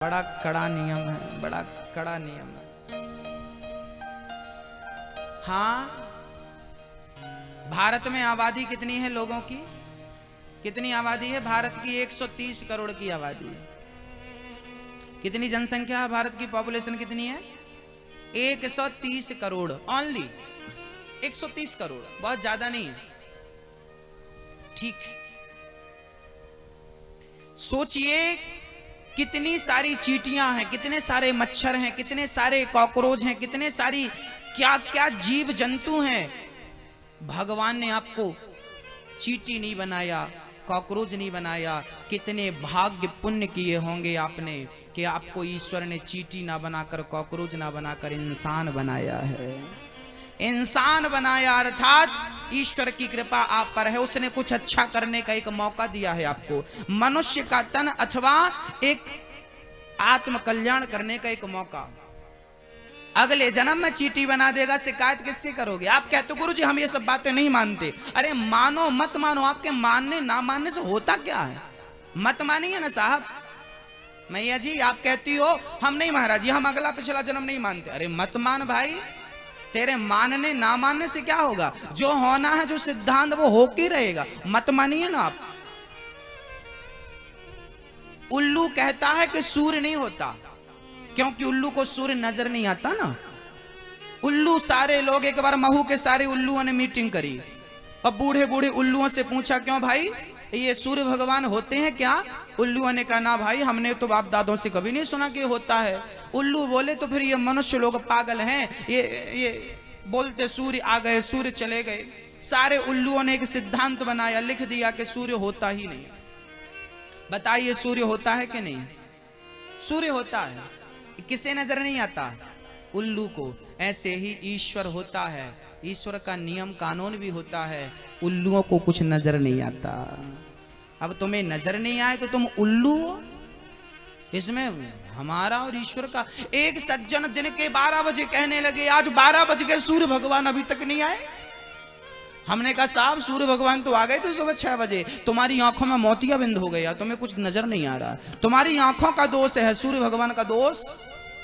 बड़ा कड़ा नियम है, बड़ा कड़ा नियम है। हाँ, भारत में आबादी कितनी है लोगों की? कितनी आबादी है भारत की? 130 करोड़ की आबादी है। कितनी जनसंख्या है भारत की? पॉपुलेशन कितनी है? 130 करोड़ ओनली। 130 करोड़, बहुत ज्यादा नहीं है। ठीक, सोचिए कितनी सारी चींटियां हैं, कितने सारे मच्छर हैं, कितने सारे कॉकरोच हैं, कितने सारी क्या क्या जीव जंतु हैं। भगवान ने आपको चींटी नहीं बनाया, कॉकरोच नहीं बनाया। कितने भाग्य पुण्य किए होंगे आपने कि आपको ईश्वर ने चींटी ना बनाकर, कॉकरोच ना बनाकर इंसान बनाया है। इंसान बनाया अर्थात ईश्वर की कृपा आप पर है। उसने कुछ अच्छा करने का एक मौका दिया है आपको, मनुष्य का तन अथवा एक आत्म कल्याण करने का एक मौका। अगले जन्म में चींटी बना देगा, शिकायत किससे करोगे? आप कहते गुरु जी हम ये सब बातें नहीं मानते। अरे मानो मत मानो, आपके मानने ना मानने से होता क्या है? मत मानिए ना साहब। मैया जी आप कहती हो हम नहीं महाराज जी, हम अगला पिछला जन्म नहीं मानते। अरे मत मान भाई, तेरे मानने ना मानने से क्या होगा? जो होना है, जो सिद्धांत, वो होके रहेगा। मत मानिए ना आप। उल्लू कहता है कि सूर्य नहीं होता, क्योंकि उल्लू को सूर्य नजर नहीं आता ना। उल्लू, सारे लोग, एक बार महू के सारे उल्लुओं ने मीटिंग करी और बूढ़े बूढ़े उल्लुओं से पूछा क्यों भाई ये सूर्य भगवान होते हैं क्या? उल्लुओं ने कहा ना भाई, हमने तो बाप दादों से कभी नहीं सुना कि होता है। उल्लू बोले तो फिर ये मनुष्य लोग पागल हैं, ये बोलते सूर्य आ गए, सूर्य चले गए। सारे उल्लुओं ने एक सिद्धांत बनाया, लिख दिया कि सूर्य होता ही नहीं। बताइए सूर्य होता है कि नहीं? सूर्य होता है, किसे नजर नहीं आता? उल्लू को। ऐसे ही ईश्वर होता है, ईश्वर का नियम कानून भी होता है, उल्लुओं को कुछ नजर नहीं आता। अब तुम्हें नजर नहीं आए तो तुम उल्लू हो? इसमें हमारा और ईश्वर का। एक सज्जन दिन के 12 बजे कहने लगे आज 12 बज गए, सूर्य भगवान अभी तक नहीं आए। हमने कहा साहब सूर्य भगवान तो आ गए थे सुबह 6 बजे, तुम्हारी आंखों में मोतियाबिंद हो गया, तुम्हें कुछ नजर नहीं आ रहा। तुम्हारी आंखों का दोष है, सूर्य भगवान का दोष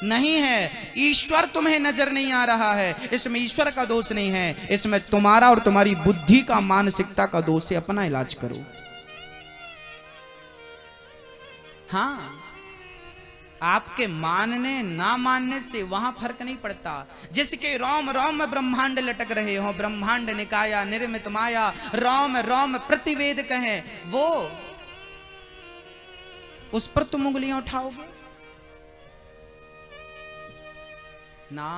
नहीं है। ईश्वर तुम्हें नजर नहीं आ रहा है, इसमें ईश्वर का दोष नहीं है, इसमें तुम्हारा और तुम्हारी बुद्धि का, मानसिकता का दोष है। अपना इलाज करो। हाँ, आपके मानने ना मानने से वहां फर्क नहीं पड़ता। जिसके रोम रोम में ब्रह्मांड लटक रहे हो, ब्रह्मांड निकाया निर्मित माया, रोम रोम प्रतिवेद कहें, वो उस पर तुम उंगलियां उठाओगे ना,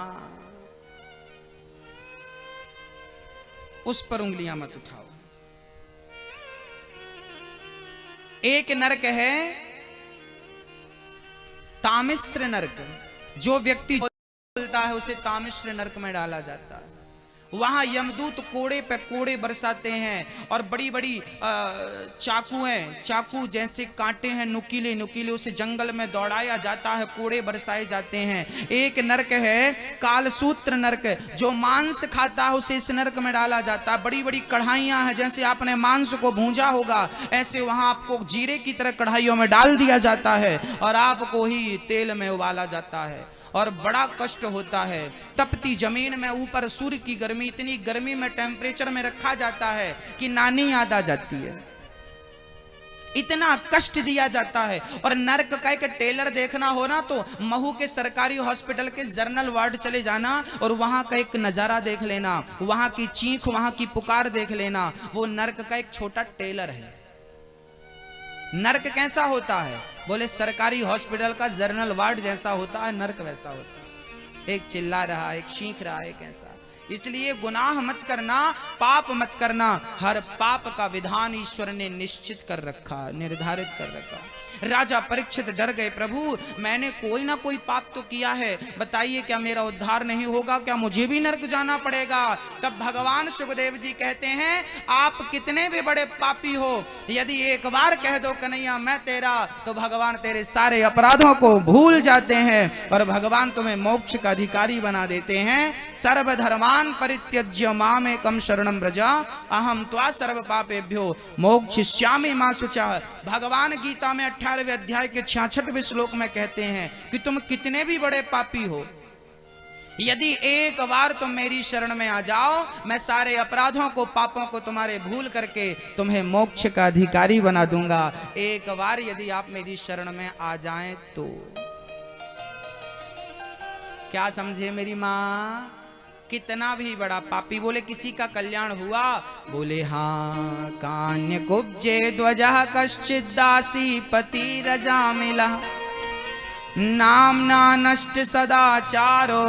उस पर उंगलियां मत उठाओ। एक नरक है तामिश्र नरक। जो व्यक्ति बोलता है उसे तामिश्र नरक में डाला जाता है। वहां यमदूत कोड़े पे कोड़े बरसाते हैं और बड़ी बड़ी चाकू जैसे कांटे हैं, नुकीले नुकीले, उसे जंगल में दौड़ाया जाता है, कोड़े बरसाए जाते हैं। एक नरक है कालसूत्र नरक, जो मांस खाता है उसे इस नरक में डाला जाता है। बड़ी बड़ी कढ़ाइयां हैं, जैसे आपने मांस को भूंजा होगा ऐसे वहां आपको जीरे की तरह कढ़ाइयों में डाल दिया जाता है और आपको ही तेल में उबाला जाता है और बड़ा कष्ट होता है। तपती जमीन में ऊपर सूर्य की गर्मी, इतनी गर्मी में टेम्परेचर में रखा जाता है कि नानी याद आ जाती है। इतना कष्ट दिया जाता है। और नरक का एक टेलर देखना हो ना तो महू के सरकारी हॉस्पिटल के जनरल वार्ड चले जाना और वहां का एक नजारा देख लेना, वहां की चीख, वहां की पुकार देख लेना। वो नरक का एक छोटा टेलर है। नरक कैसा होता है? बोले सरकारी हॉस्पिटल का जनरल वार्ड जैसा होता है, नरक वैसा होता है। एक चिल्ला रहा, एक चीख रहा है, कैसा। इसलिए गुनाह मत करना, पाप मत करना। हर पाप का विधान ईश्वर ने निश्चित कर रखा, निर्धारित कर रखा। राजा परीक्षित डर गए, प्रभु मैंने कोई ना कोई पाप तो किया है, बताइए क्या मेरा उद्धार नहीं होगा? क्या मुझे भी नरक जाना पड़ेगा? तब भगवान सुखदेव जी कहते हैं आप कितने भी बड़े पापी हो, यदि एक बार कह दो कन्हैया मैं तेरा, तो भगवान तेरे सारे अपराधों को भूल जाते हैं और भगवान तुम्हें मोक्ष का अधिकारी बना देते हैं। सर्वधर्मान परित्यज्य मामेकं शरणं व्रज अहम त्वा सर्व पापेभ्यो मोक्षयिष्यामि मा शुचः। भगवान गीता में 18वें अध्याय के 66वें श्लोक में कहते हैं कि तुम कितने भी बड़े पापी हो, यदि एक बार तुम मेरी शरण में आ जाओ, मैं सारे अपराधों को, पापों को तुम्हारे भूल करके तुम्हें मोक्ष का अधिकारी बना दूंगा। एक बार यदि आप मेरी शरण में आ जाएं तो। क्या समझे मेरी माँ? कितना भी बड़ा पापी, बोले किसी का कल्याण हुआ, बोले हाँ। कान्य कुब्जे ध्वजः कश्चित् दासी पति रजा मिला, नामना नष्ट सदाचारो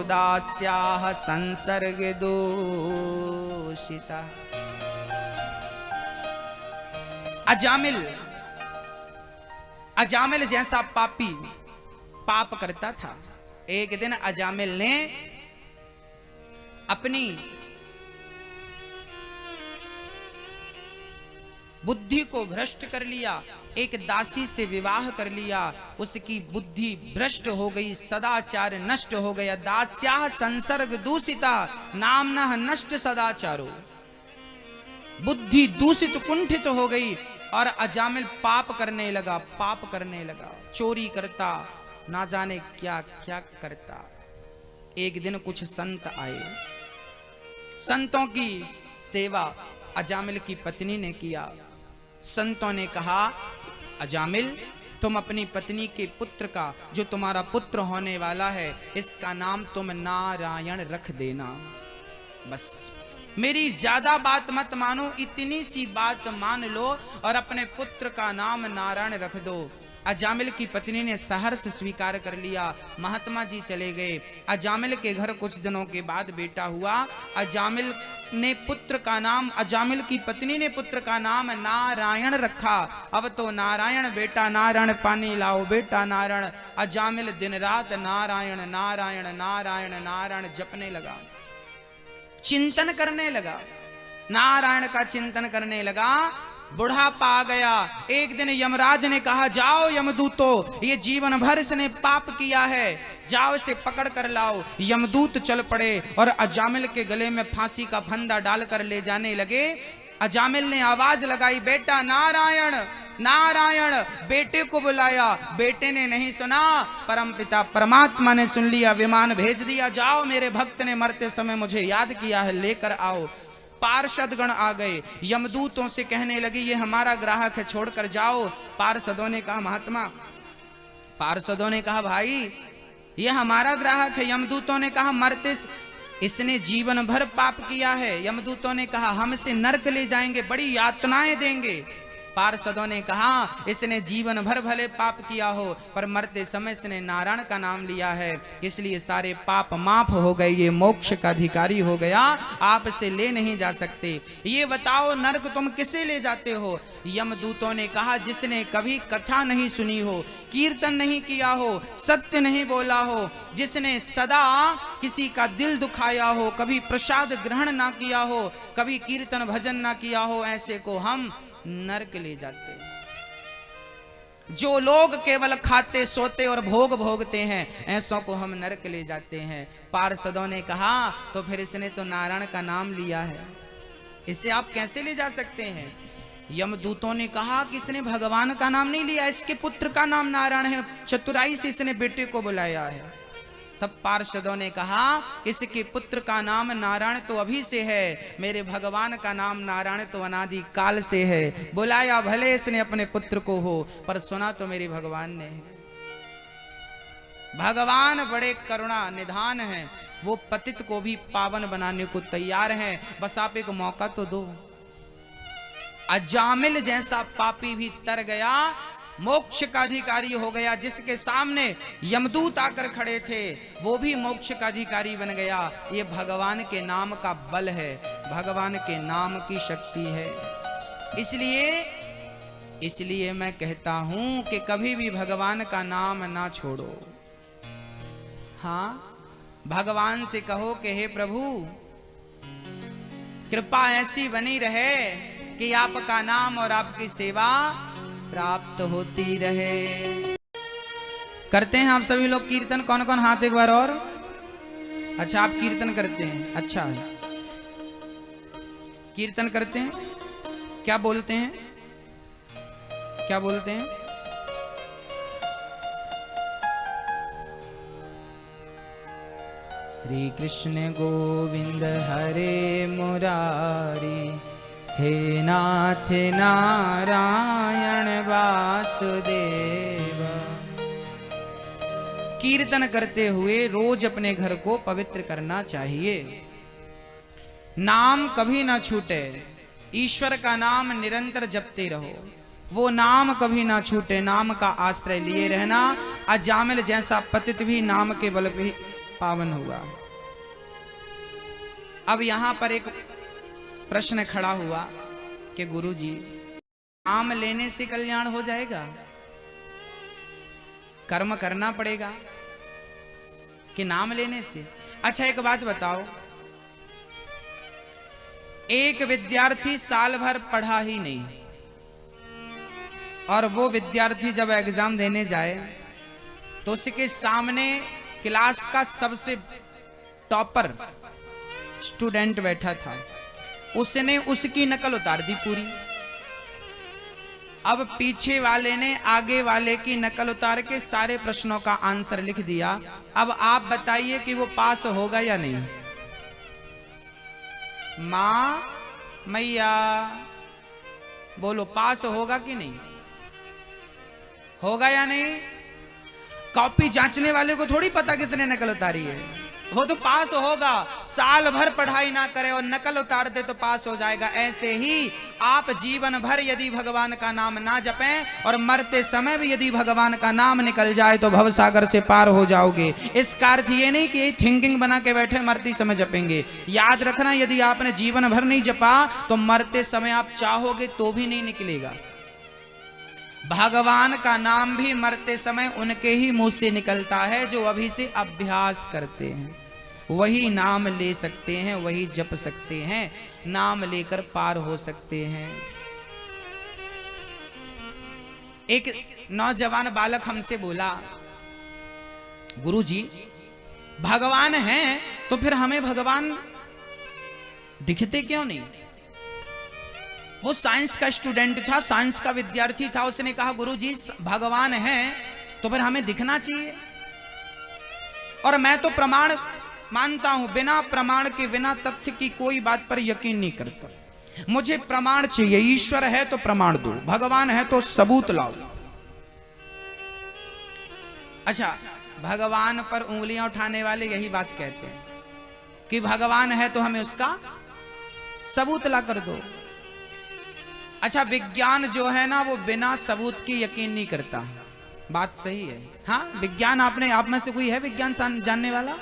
दास्याः संसर्ग दूषिता। अजामिल जैसा पापी पाप करता था। एक दिन अजामिल ने अपनी बुद्धि को भ्रष्ट कर लिया, एक दासी से विवाह कर लिया, उसकी बुद्धि भ्रष्ट हो गई, सदाचार नष्ट हो गया। दास्याः संसर्ग दूषिता नामना नष्ट सदाचारो, बुद्धि दूषित कुंठित हो गई और अजामिल पाप करने लगा, चोरी करता, ना जाने क्या क्या करता। एक दिन कुछ संत आए, संतों की सेवा अजामिल की पत्नी ने किया। संतों ने कहा, अजामिल तुम अपनी पत्नी के पुत्र का, जो तुम्हारा पुत्र होने वाला है, इसका नाम तुम नारायण रख देना। बस मेरी ज्यादा बात मत मानो, इतनी सी बात मान लो और अपने पुत्र का नाम नारायण रख दो। अजामिल की पत्नी ने सहर्ष स्वीकार कर लिया। महात्मा जी चले गए। अजामिल के घर कुछ दिनों के बाद बेटा हुआ। अजामिल की पत्नी ने पुत्र का नाम नारायण रखा। अब तो नारायण बेटा नारायण, पानी लाओ बेटा नारायण। अजामिल दिन रात नारायण नारायण नारायण नारायण जपने लगा, चिंतन करने लगा, नारायण का चिंतन करने लगा। बुढ़ापा आ गया। एक दिन यमराज ने कहा, जाओ यमदूतो, ये जीवन भर इसने पाप किया है, जाओ इसे पकड़ कर लाओ। यमदूत चल पड़े और अजामिल के गले में फांसी का फंदा डालकर ले जाने लगे। अजामिल ने आवाज लगाई, बेटा नारायण नारायण। बेटे को बुलाया, बेटे ने नहीं सुना। परमपिता परमात्मा ने सुन लिया, विमान भेज दिया, जाओ मेरे भक्त ने मरते समय मुझे याद किया है, लेकर आओ। पार्षदगण आ गए, यमदूतों से कहने लगी, ये हमारा ग्राहक है, छोड़कर जाओ। पार्षदों ने कहा, महात्मा, पार्षदों ने कहा, भाई ये हमारा ग्राहक है। यमदूतों ने कहा, मरते इसने जीवन भर पाप किया है। यमदूतों ने कहा, हम इसे नरक ले जाएंगे, बड़ी यातनाएं देंगे। पार्षदों ने कहा, इसने जीवन भर भले पाप किया हो, पर मरते समय इसने नारायण का नाम लिया है, इसलिए सारे पाप माफ हो गए, ये मोक्ष का अधिकारी हो गया, आप इसे ले नहीं जा सकते। ये बताओ नरक तुम किसे ले जाते हो? यमदूतों ने कहा, जिसने कभी कथा नहीं सुनी हो, कीर्तन नहीं किया हो, सत्य नहीं बोला हो, जिसने सदा किसी का दिल दुखाया हो, कभी प्रसाद ग्रहण ना किया हो, कभी कीर्तन भजन ना किया हो, ऐसे को हम नरक ले जाते। जो लोग केवल खाते सोते और भोग भोगते हैं, ऐसों को हम नरक ले जाते हैं। पार्षदों ने कहा, तो फिर इसने तो नारायण का नाम लिया है, इसे आप कैसे ले जा सकते हैं? यमदूतों ने कहा कि इसने भगवान का नाम नहीं लिया, इसके पुत्र का नाम नारायण है, चतुराई से इसने बेटे को बुलाया है। तब पार्षदों ने कहा, इसके पुत्र का नाम नारायण तो अभी से है, मेरे भगवान का नाम नारायण तो अनादि काल से है। बुलाया भले इसने अपने पुत्र को हो, पर सुना तो मेरे भगवान ने है। भगवान बड़े करुणा निधान हैं, वो पतित को भी पावन बनाने को तैयार हैं, बस आप एक मौका तो दो। अजामिल जैसा पापी भी तर गया, मोक्ष का अधिकारी हो गया। जिसके सामने यमदूत आकर खड़े थे, वो भी मोक्ष का अधिकारी बन गया। ये भगवान के नाम का बल है, भगवान के नाम की शक्ति है। इसलिए मैं कहता हूं कि कभी भी भगवान का नाम ना छोड़ो। हाँ, भगवान से कहो कि हे प्रभु, कृपा ऐसी बनी रहे कि आपका नाम और आपकी सेवा प्राप्त होती रहे। करते हैं आप सभी लोग कीर्तन? कौन कौन हाथ एक बार और? अच्छा, आप कीर्तन करते हैं, अच्छा कीर्तन करते हैं। क्या बोलते हैं? क्या बोलते हैं? श्री कृष्ण गोविंद हरे मुरारी, हे नाथ नारायण वासुदेव। कीर्तन करते हुए रोज अपने घर को पवित्र करना चाहिए। नाम कभी ना छूटे, ईश्वर का नाम निरंतर जपते रहो, वो नाम कभी ना छूटे। नाम का आश्रय लिए रहना। अजामिल जैसा पतित भी नाम के बल पे पावन हुआ। अब यहां पर एक प्रश्न खड़ा हुआ कि गुरुजी, नाम लेने से कल्याण हो जाएगा? कर्म करना पड़ेगा कि नाम लेने से? अच्छा एक बात बताओ, एक विद्यार्थी साल भर पढ़ा ही नहीं और वो विद्यार्थी जब एग्जाम देने जाए तो उसके सामने क्लास का सबसे टॉपर स्टूडेंट बैठा था, उसने उसकी नकल उतार दी पूरी। अब पीछे वाले ने आगे वाले की नकल उतार के सारे प्रश्नों का आंसर लिख दिया। अब आप बताइए कि वो पास होगा या नहीं? मां मैया बोलो, पास होगा कि नहीं होगा या नहीं? कॉपी जांचने वाले को थोड़ी पता किसने नकल उतारी है, वो तो पास होगा। साल भर पढ़ाई ना करे और नकल उतार दे तो पास हो जाएगा। ऐसे ही आप जीवन भर यदि भगवान का नाम ना जपें और मरते समय भी यदि भगवान का नाम निकल जाए तो भवसागर से पार हो जाओगे। इसका अर्थ ये नहीं कि थिंकिंग बना के बैठे मरते समय जपेंगे। याद रखना, यदि आपने जीवन भर नहीं जपा तो मरते समय आप चाहोगे तो भी नहीं निकलेगा। भगवान का नाम भी मरते समय उनके ही मुंह से निकलता है जो अभी से अभ्यास करते हैं। वही नाम ले सकते हैं, वही जप सकते हैं, नाम लेकर पार हो सकते हैं। एक नौजवान बालक हमसे बोला, गुरुजी भगवान हैं तो फिर हमें भगवान दिखते क्यों नहीं? वो साइंस का स्टूडेंट था, साइंस का विद्यार्थी था। उसने कहा गुरुजी भगवान हैं तो फिर हमें दिखना चाहिए, और मैं तो प्रमाण मानता हूं, बिना प्रमाण के बिना तथ्य की कोई बात पर यकीन नहीं करता। मुझे प्रमाण चाहिए। ईश्वर है तो प्रमाण दो, भगवान है तो सबूत लाओ। अच्छा, भगवान पर उंगलियां उठाने वाले यही बात कहते हैं कि भगवान है तो हमें उसका सबूत ला कर दो। अच्छा, विज्ञान जो है ना वो बिना सबूत की यकीन नहीं करता। बात सही है। हाँ, विज्ञान आपने आप में से कोई है विज्ञान जानने वाला?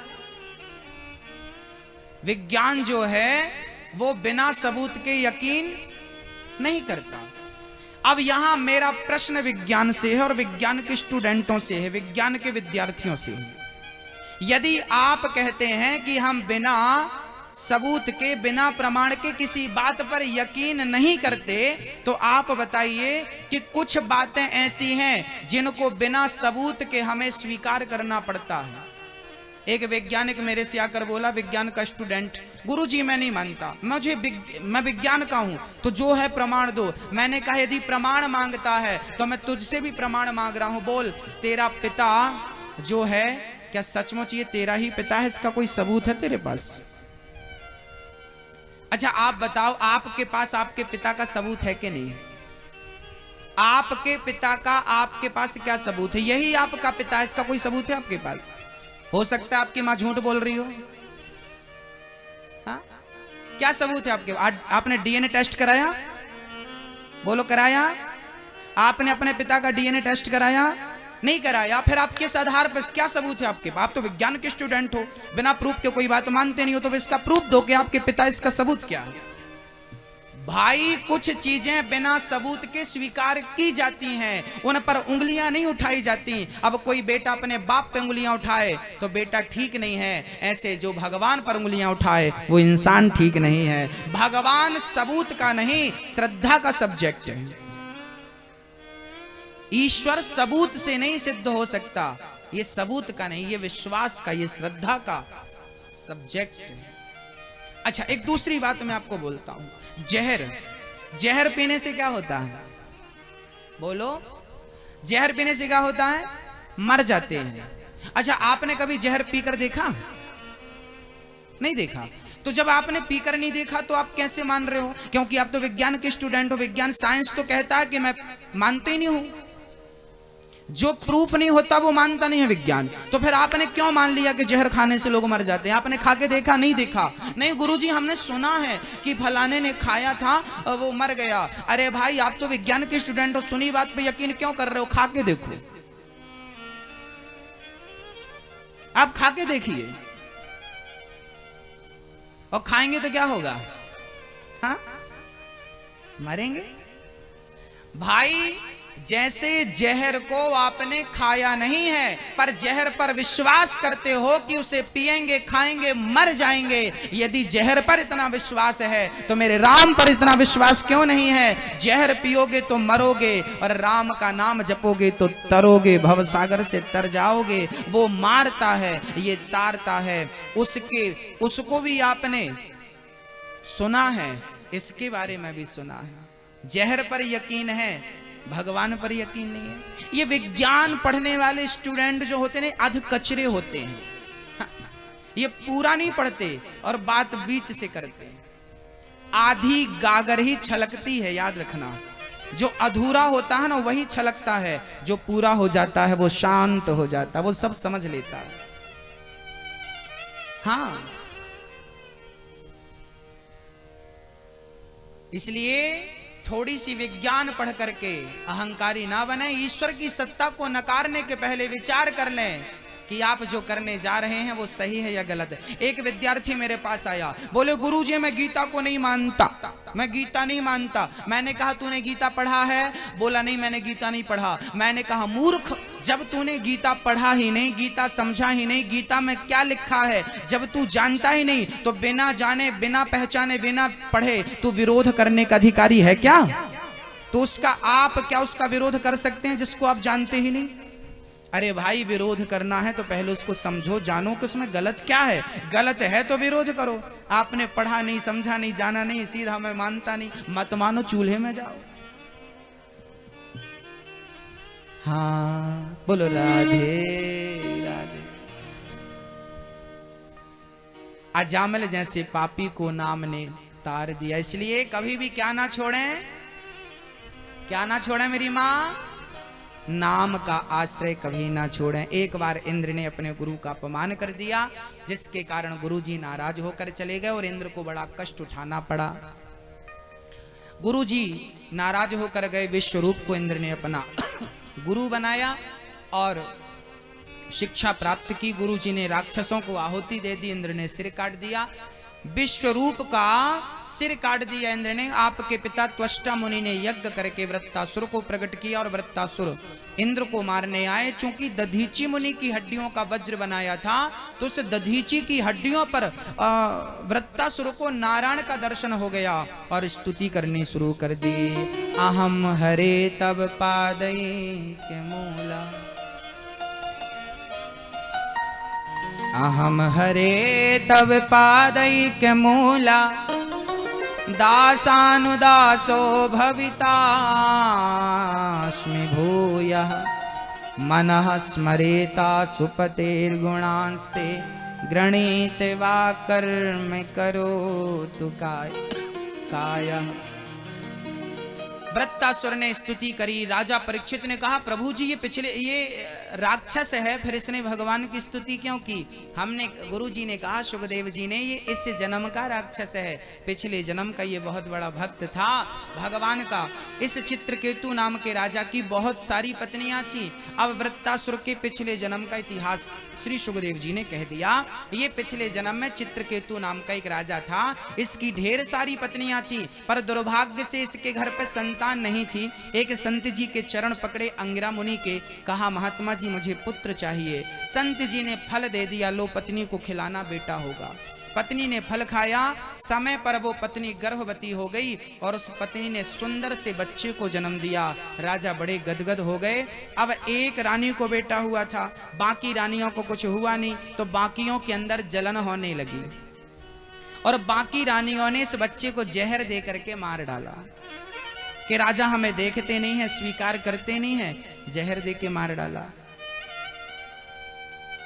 विज्ञान जो है वो बिना सबूत के यकीन नहीं करता। अब यहां मेरा प्रश्न विज्ञान से है और विज्ञान के स्टूडेंटों से है, विज्ञान के विद्यार्थियों से है। यदि आप कहते हैं कि हम बिना सबूत के, बिना प्रमाण के किसी बात पर यकीन नहीं करते, तो आप बताइए कि कुछ बातें ऐसी हैं जिनको बिना सबूत के हमें स्वीकार करना पड़ता है। एक वैज्ञानिक मेरे से आकर बोला, विज्ञान का स्टूडेंट, गुरुजी मैं नहीं मानता, मैं विज्ञान का हूं तो जो है प्रमाण दो। मैंने कहा यदि प्रमाण मांगता है तो मैं तुझसे भी प्रमाण मांग रहा हूं। बोल, तेरा पिता जो है क्या सचमुच ये तेरा ही पिता है? इसका कोई सबूत है तेरे पास? अच्छा आप बताओ, आपके पास आपके पिता का सबूत है कि नहीं? आपके पिता का आपके पास क्या सबूत है? यही आपका पिता है, इसका कोई सबूत है आपके पास? हो सकता है आपकी मां झूठ बोल रही हो। हाँ? क्या सबूत है आपके? आपने डीएनए टेस्ट कराया? बोलो, कराया? आपने अपने पिता का डीएनए टेस्ट कराया? नहीं कराया। फिर आप किस आधार पर, क्या सबूत है आपके पास? आप तो विज्ञान के स्टूडेंट हो, बिना प्रूफ के कोई बात मानते नहीं हो, तो इसका प्रूफ दो कि आपके पिता, इसका सबूत क्या है? भाई कुछ चीजें बिना सबूत के स्वीकार की जाती हैं, उन पर उंगलियां नहीं उठाई जाती। अब कोई बेटा अपने बाप पे उंगलियां उठाए तो बेटा ठीक नहीं है, ऐसे जो भगवान पर उंगलियां उठाए वो इंसान ठीक नहीं है। भगवान सबूत का नहीं, श्रद्धा का सब्जेक्ट है। ईश्वर सबूत से नहीं सिद्ध हो सकता, ये सबूत का नहीं, ये विश्वास का, ये श्रद्धा का सब्जेक्ट है। अच्छा एक दूसरी बात मैं आपको बोलता हूं, जहर पीने से क्या होता है? बोलो, जहर पीने से क्या होता है? मर जाते हैं। अच्छा आपने कभी जहर पीकर देखा? नहीं देखा। तो जब आपने पीकर नहीं देखा तो आप कैसे मान रहे हो? क्योंकि आप तो विज्ञान के स्टूडेंट हो। विज्ञान साइंस तो कहता है कि मैं मानते ही नहीं हूं, जो प्रूफ नहीं होता वो मानता नहीं है विज्ञान। तो फिर आपने क्यों मान लिया कि जहर खाने से लोग मर जाते हैं? आपने खा के देखा? नहीं देखा। नहीं गुरुजी हमने सुना है कि फलाने ने खाया था और वो मर गया। अरे भाई आप तो विज्ञान के स्टूडेंट हो, सुनी बात पे यकीन क्यों कर रहे हो? खा के देखो, आप खा के देखिए। और खाएंगे तो क्या होगा? हाँ मरेंगे। भाई जैसे जहर को आपने खाया नहीं है पर जहर पर विश्वास करते हो कि उसे पिएंगे खाएंगे मर जाएंगे, यदि जहर पर इतना विश्वास है तो मेरे राम पर इतना विश्वास क्यों नहीं है? जहर पियोगे तो मरोगे और राम का नाम जपोगे तो तरोगे, भव सागर से तर जाओगे। वो मारता है, ये तारता है। उसको भी आपने सुना है, इसके बारे में भी सुना है। जहर पर यकीन है, भगवान पर यकीन नहीं है। ये विज्ञान पढ़ने वाले स्टूडेंट जो होते हैं अध कचरे होते हैं। ये पूरा नहीं पढ़ते और बात बीच से करते हैं। आधी गागर ही छलकती है, याद रखना। जो अधूरा होता है ना वही छलकता है, जो पूरा हो जाता है वो शांत हो जाता है, वो सब समझ लेता है। हाँ इसलिए थोड़ी सी विज्ञान पढ़ करके अहंकारी ना बने। ईश्वर की सत्ता को नकारने के पहले विचार कर लें कि आप जो करने जा रहे हैं वो सही है या गलत है। एक विद्यार्थी मेरे पास आया, बोले गुरुजी मैं गीता को नहीं मानता, मैं गीता नहीं मानता। मैंने कहा तूने गीता पढ़ा है? बोला नहीं मैंने गीता नहीं पढ़ा। मैंने कहा मूर्ख, जब तूने गीता पढ़ा ही नहीं, गीता समझा ही नहीं, गीता में क्या लिखा है जब तू जानता ही नहीं, तो बिना जाने बिना पहचाने बिना पढ़े तू विरोध करने का अधिकारी है क्या? तो उसका आप क्या उसका विरोध कर सकते हैं जिसको आप जानते ही नहीं? अरे भाई विरोध करना है तो पहले उसको समझो, जानो कि उसमें गलत क्या है। गलत है तो विरोध करो। आपने पढ़ा नहीं, समझा नहीं, जाना नहीं, सीधा मैं मानता नहीं, मत मानो, चूल्हे में जाओ। हाँ बोलो राधे राधे। अजामिल जैसे पापी को नाम ने तार दिया। इसलिए कभी भी क्या ना छोड़ें, क्या ना छोड़ें मेरी माँ? नाम का आश्रय कभी ना छोड़ें। एक बार इंद्र ने अपने गुरु का अपमान कर दिया, जिसके कारण गुरुजी नाराज होकर चले गए और इंद्र को बड़ा कष्ट उठाना पड़ा। गुरुजी नाराज होकर गए। विश्वरूप को इंद्र ने अपना गुरु बनाया और शिक्षा प्राप्त की। गुरुजी ने राक्षसों को आहुति दे दी, इंद्र ने सिर काट दिया। विश्वरूप का सिर काट दिया इंद्र ने। आपके पिता त्वष्टा मुनि ने यज्ञ करके वृत्तासुर को प्रकट किया और वृत्तासुर इंद्र को मारने आए। चूंकि दधीची मुनि की हड्डियों का वज्र बनाया था तो उस दधीची की हड्डियों पर वृत्तासुर को नारायण का दर्शन हो गया और स्तुति करनी शुरू कर दी। अहम हरे तब पादई के मूला, अहम हरे तब पादैक मूला, दासानुदासो भवितास्मि भूयः, मनः स्मरेता सुपतेर्गुणांस्ते, गृणीत वा कर्म करोतु कायः। वृत्तासुर ने स्तुति करी। राजा परीक्षित ने कहा प्रभु जी ये राक्षस है, फिर इसने भगवान की स्तुति क्यों की? हमने गुरु जी ने कहा सुखदेव जी ने ये इस जन्म का राक्षस है, पिछले जन्म का ये बहुत बड़ा भक्त था भगवान का। इस चित्रकेतु नाम के राजा की बहुत सारी पत्नियां थी। अब वृत्तासुर के पिछले जन्म का इतिहास श्री सुखदेव जी ने कह दिया। ये पिछले जन्म में चित्रकेतु नाम का एक राजा था, इसकी ढेर सारी पत्नियां थी, पर दुर्भाग्य से इसके घर पे संतान नहीं थी। एक संत जी के चरण पकड़े अंगिरा मुनि के, कहा महात्मा जी मुझे पुत्र चाहिए। संत जी ने फल दे दिया, लो पत्नी को खिलाना बेटा होगा। पत्नी ने फल खाया, समय पर वो पत्नी गर्भवती हो गई और उस पत्नी ने सुंदर से बच्चे को जन्म दिया। राजा बड़े गदगद हो गए। अब एक रानी को बेटा हुआ था, बाकी रानियों को कुछ हुआ नहीं, तो बाकियों के अंदर जलन होने लगी और बाकी रानियों ने इस बच्चे को जहर दे करके मार डाला कि राजा हमें देखते नहीं है, स्वीकार करते नहीं है, जहर दे के मार डाला।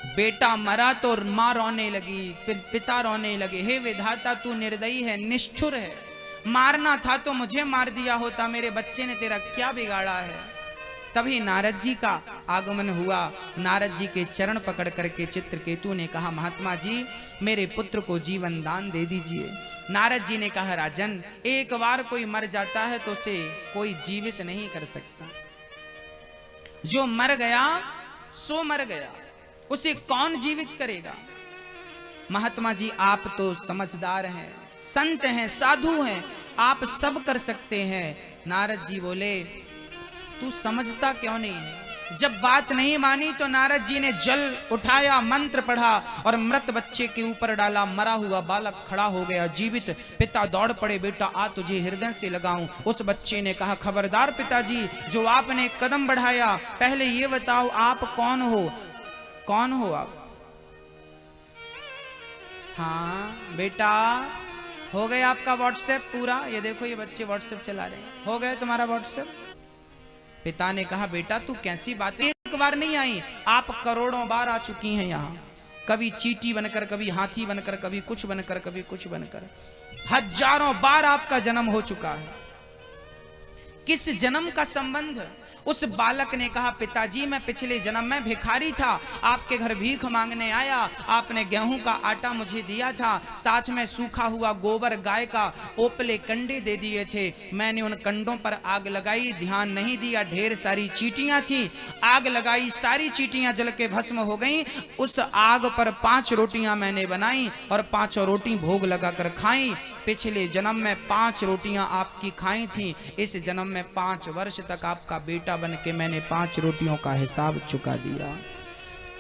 बेटा मरा तो मां रोने लगी, फिर पिता रोने लगे। हे विधाता तू निर्दयी है, निष्ठुर है, मारना था तो मुझे मार दिया होता, मेरे बच्चे ने तेरा क्या बिगाड़ा है। तभी नारद जी का आगमन हुआ। नारद जी के चरण पकड़ करके चित्रकेतु ने कहा, महात्मा जी मेरे पुत्र को जीवन दान दे दीजिए। नारद जी ने कहा, राजन एक बार कोई मर जाता है तो उसे कोई जीवित नहीं कर सकता। जो मर गया सो मर गया, उसे कौन जीवित करेगा। महात्मा जी आप तो समझदार हैं, संत हैं, साधु हैं, आप सब कर सकते हैं। नारद जी बोले, तू समझता क्यों नहीं है। जब बात नहीं मानी तो नारद जी ने जल उठाया, मंत्र पढ़ा और मृत बच्चे के ऊपर डाला। मरा हुआ बालक खड़ा हो गया जीवित। पिता दौड़ पड़े, बेटा आ तुझे हृदय से लगाऊं। उस बच्चे ने कहा, खबरदार पिताजी, जो आपने कदम बढ़ाया, पहले ये बताओ आप कौन हो, कौन हो आप। हाँ बेटा, हो गया आपका व्हाट्सएप पूरा। ये देखो ये बच्चे व्हाट्सएप चला रहे हैं, हो गया तुम्हारा व्हाट्सएप। पिता ने कहा, बेटा तू कैसी बातें, एक बार नहीं आई, आप करोड़ों बार आ चुकी हैं यहाँ। कभी चींटी बनकर, कभी हाथी बनकर, कभी कुछ बनकर, कभी कुछ बनकर, हजारों बार आपका जन्म हो चुका है। किस जन्म का संबंध। उस बालक ने कहा, पिताजी मैं पिछले जन्म में भिखारी था, आपके घर भीख मांगने आया, आपने गेहूं का आटा मुझे दिया था, साथ में सूखा हुआ गोबर गाय का ओपले कंडे दे दिए थे। मैंने उन कंडों पर आग लगाई, ध्यान नहीं दिया, ढेर सारी चींटियां थी, आग लगाई, सारी चींटियां जल के भस्म हो गईं। उस आग पर 5 रोटियां मैंने बनाई और 5 रोटी भोग लगाकर खाई। पिछले जन्म में 5 रोटियां आपकी खाई थी, इस जन्म में 5 वर्ष तक आपका बेटा बन के मैंने 5 रोटियों का हिसाब चुका दिया।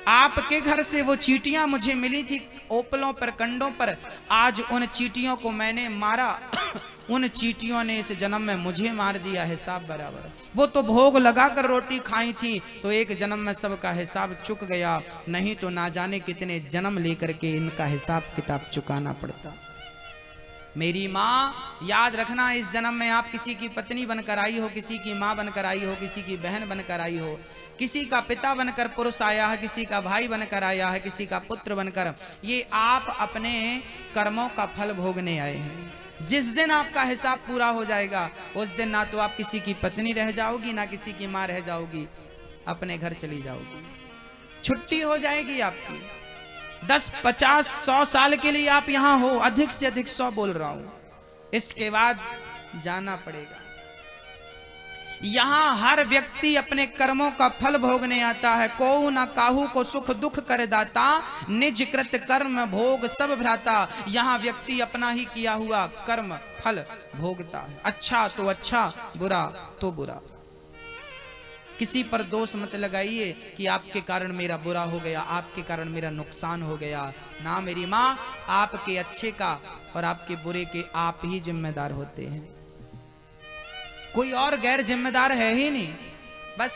आपके घर से वो चींटियां मुझे मिली थी ओपलों पर, कंडों पर, आज उन चींटियों को मैंने मारा, उन चींटियों ने इस जन्म में मुझे मार दिया, हिसाब बराबर। वो तो भोग लगाकर रोटी खाई थी, तो एक जन्म में सबका हिसाब चुक गया, नहीं तो ना जाने कितने जन्म लेकर के इनका हिसाब किताब चुकाना पड़ता। मेरी माँ याद रखना, इस जन्म में आप किसी की पत्नी बनकर आई हो, किसी की माँ बनकर आई हो, किसी की बहन बनकर आई हो, किसी का पिता बनकर पुरुष आया है, किसी का भाई बनकर आया है, किसी का पुत्र बनकर। ये आप अपने कर्मों का फल भोगने आए हैं। जिस दिन आपका हिसाब पूरा हो जाएगा, उस दिन ना तो आप किसी की पत्नी रह जाओगी, ना किसी की माँ रह जाओगी, अपने घर चली जाओगी, छुट्टी हो जाएगी आपकी। 10, 50, 100 साल के लिए आप यहां हो, अधिक से अधिक 100 बोल रहा हूं, इसके बाद जाना पड़ेगा। यहां हर व्यक्ति अपने कर्मों का फल भोगने आता है। को न काहू को सुख दुख कर दाता, निज कृत कर्म भोग सब भ्राता। यहां व्यक्ति अपना ही किया हुआ कर्म फल भोगता है, अच्छा तो अच्छा, बुरा तो बुरा। किसी पर दोष मत लगाइए कि आपके कारण मेरा बुरा हो गया, आपके कारण मेरा नुकसान हो गया। ना मेरी माँ, आपके अच्छे का और आपके बुरे के आप ही जिम्मेदार होते हैं, कोई और गैर जिम्मेदार है ही नहीं। बस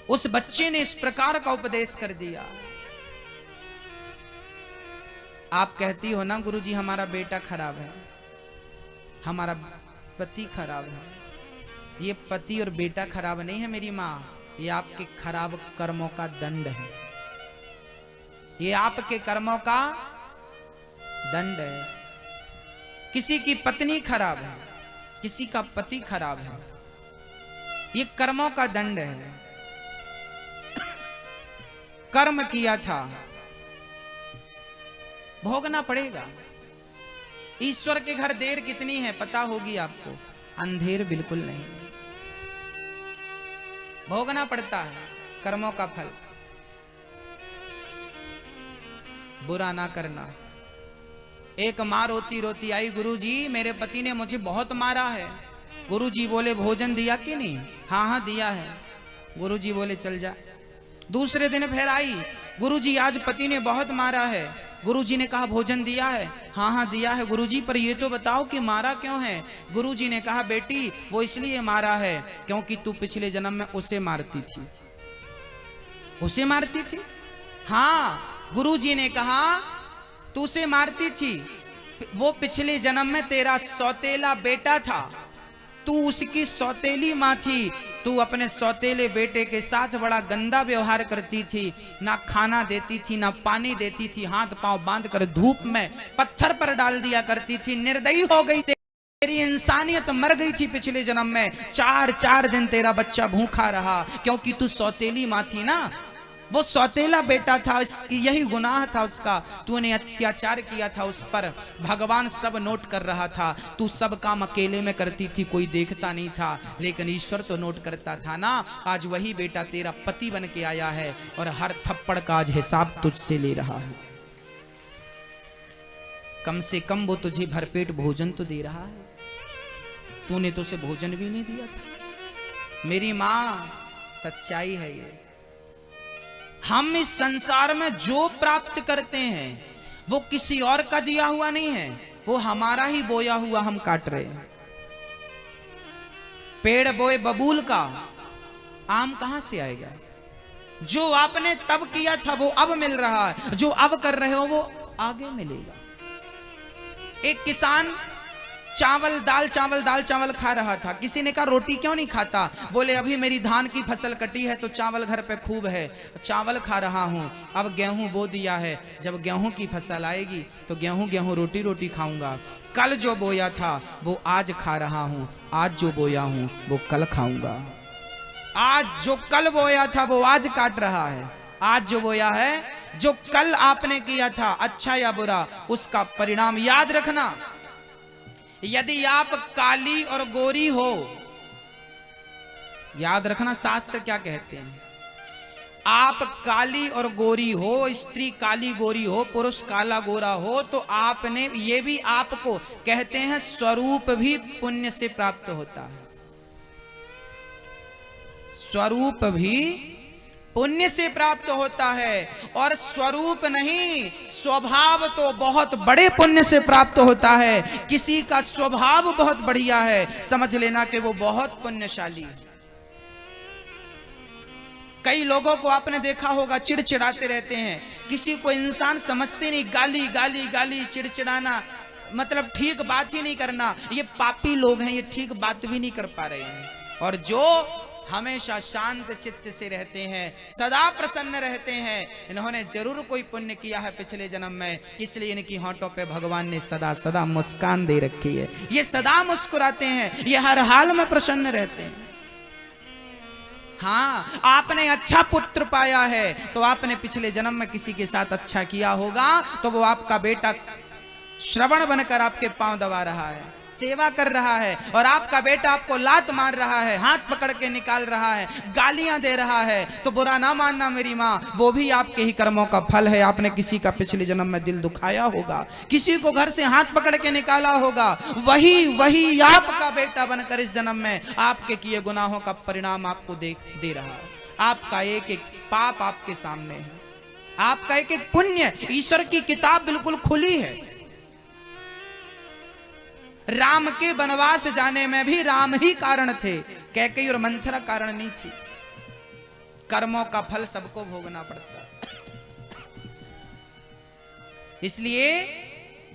उस बच्चे ने इस प्रकार का उपदेश कर दिया। आप कहती हो ना, गुरुजी हमारा बेटा खराब है, हमारा पति खराब है। ये पति और बेटा खराब नहीं है मेरी माँ, ये आपके खराब कर्मों का दंड है, ये आपके कर्मों का दंड है। किसी की पत्नी खराब है, किसी का पति खराब है, ये कर्मों का दंड है। कर्म किया था, भोगना पड़ेगा। ईश्वर के घर देर कितनी है पता होगी आपको, अंधेर बिल्कुल नहीं, भोगना पड़ता है कर्मों का फल। बुरा ना करना। एक माँ रोती रोती आई, गुरुजी मेरे पति ने मुझे बहुत मारा है। गुरुजी बोले भोजन दिया कि नहीं? हाँ हाँ दिया है। गुरुजी बोले चल जा। दूसरे दिन फिर आई, गुरुजी आज पति ने बहुत मारा है। गुरुजी ने कहा भोजन दिया है? हाँ हाँ दिया है। गुरुजी पर ये तो बताओ कि मारा क्यों है? गुरुजी ने कहा बेटी वो इसलिए मारा है क्योंकि तू पिछले जन्म में उसे मारती थी। उसे मारती थी? हाँ। गुरुजी ने कहा तू उसे मारती थी, वो पिछले जन्म में तेरा सौतेला बेटा था, तू उसकी सौतेली माँ थी, तू अपने सौतेले बेटे के साथ बड़ा गंदा व्यवहार करती थी, ना खाना देती थी ना पानी देती थी, हाथ पांव बांध कर धूप में पत्थर पर डाल दिया करती थी, निर्दयी हो गई, तेरी इंसानियत मर गई थी पिछले जन्म में। 4 दिन तेरा बच्चा भूखा रहा क्योंकि तू सौतेली माँ थी ना, वो सौतेला बेटा था, यही गुनाह था उसका, तूने अत्याचार किया था उस पर, भगवान सब नोट कर रहा था, तू सब काम अकेले में करती थी, कोई देखता नहीं था, लेकिन ईश्वर तो नोट करता था ना। आज वही बेटा तेरा पति बन के आया है और हर थप्पड़ का आज हिसाब तुझसे ले रहा है। कम से कम वो तुझे भरपेट भोजन तो दे रहा है, तूने तो उसे भोजन भी नहीं दिया था। मेरी माँ, सच्चाई है ये। हम इस संसार में जो प्राप्त करते हैं वो किसी और का दिया हुआ नहीं है, वो हमारा ही बोया हुआ हम काट रहे हैं। पेड़ बोए बबूल का, आम कहां से आएगा? जो आपने तब किया था वो अब मिल रहा है, जो अब कर रहे हो वो आगे मिलेगा। एक किसान चावल दाल चावल खा रहा था, किसी ने कहा रोटी क्यों नहीं खाता? बोले अभी मेरी धान की फसल कटी है तो चावल घर पे खूब है, चावल खा रहा हूं, अब गेहूं बो दिया है, जब गेहूं की फसल आएगी तो गेहूं रोटी खाऊंगा, कल जो बोया था वो आज खा रहा हूं, आज जो बोया हूं वो कल खाऊंगा। आज जो कल बोया था वो आज काट रहा है, आज जो बोया है, जो कल आपने किया था अच्छा या बुरा, उसका परिणाम याद रखना। यदि आप काली और गोरी हो, याद रखना शास्त्र क्या कहते हैं, आप काली और गोरी हो, स्त्री काली गोरी हो, पुरुष काला गोरा हो, तो आपने ये भी आपको कहते हैं स्वरूप भी पुण्य से प्राप्त होता है, स्वरूप भी पुण्य से प्राप्त होता है। और स्वरूप नहीं, स्वभाव तो बहुत बड़े पुण्य से प्राप्त होता है। किसी का स्वभाव बहुत बढ़िया है, समझ लेना कि वो बहुत पुण्यशाली है। कई लोगों को आपने देखा होगा चिड़चिड़ाते रहते हैं, किसी को इंसान समझते नहीं, गाली गाली गाली, चिड़चिड़ाना, मतलब ठीक बात ही नहीं करना। ये पापी लोग हैं, ये ठीक बात भी नहीं कर पा रहे हैं। और जो हमेशा शांत चित्त से रहते हैं, सदा प्रसन्न रहते हैं, इन्होंने जरूर कोई पुण्य किया है पिछले जन्म में, इसलिए इनकी होंठों पे भगवान ने सदा सदा मुस्कान दे रखी है। ये सदा मुस्कुराते हैं, ये हर हाल में प्रसन्न रहते हैं। हाँ, आपने अच्छा पुत्र पाया है तो आपने पिछले जन्म में किसी के साथ अच्छा किया होगा, तो वो आपका बेटा श्रवण बनकर आपके पांव दबा रहा है, सेवा कर रहा है, और आपका बेटा आपको लात मार रहा है, हाथ पकड़ के निकाल रहा है, गालियां दे रहा है, तो बुरा ना मानना मेरी माँ, वो भी आपके ही कर्मों का फल है। आपने किसी का पिछले जन्म में दिल दुखाया होगा, किसी को घर से हाथ पकड़ के निकाला होगा, वही आपका बेटा बनकर इस जन्म में आपके किए गुनाहों का परिणाम आपको दे रहा है। आपका एक एक पाप आपके सामने है, आपका एक एक पुण्य, ईश्वर की किताब बिल्कुल खुली है। राम के वनवास जाने में भी राम ही कारण थे, कैकेयी और मंथरा कारण नहीं थी। कर्मों का फल सबको भोगना पड़ता है, इसलिए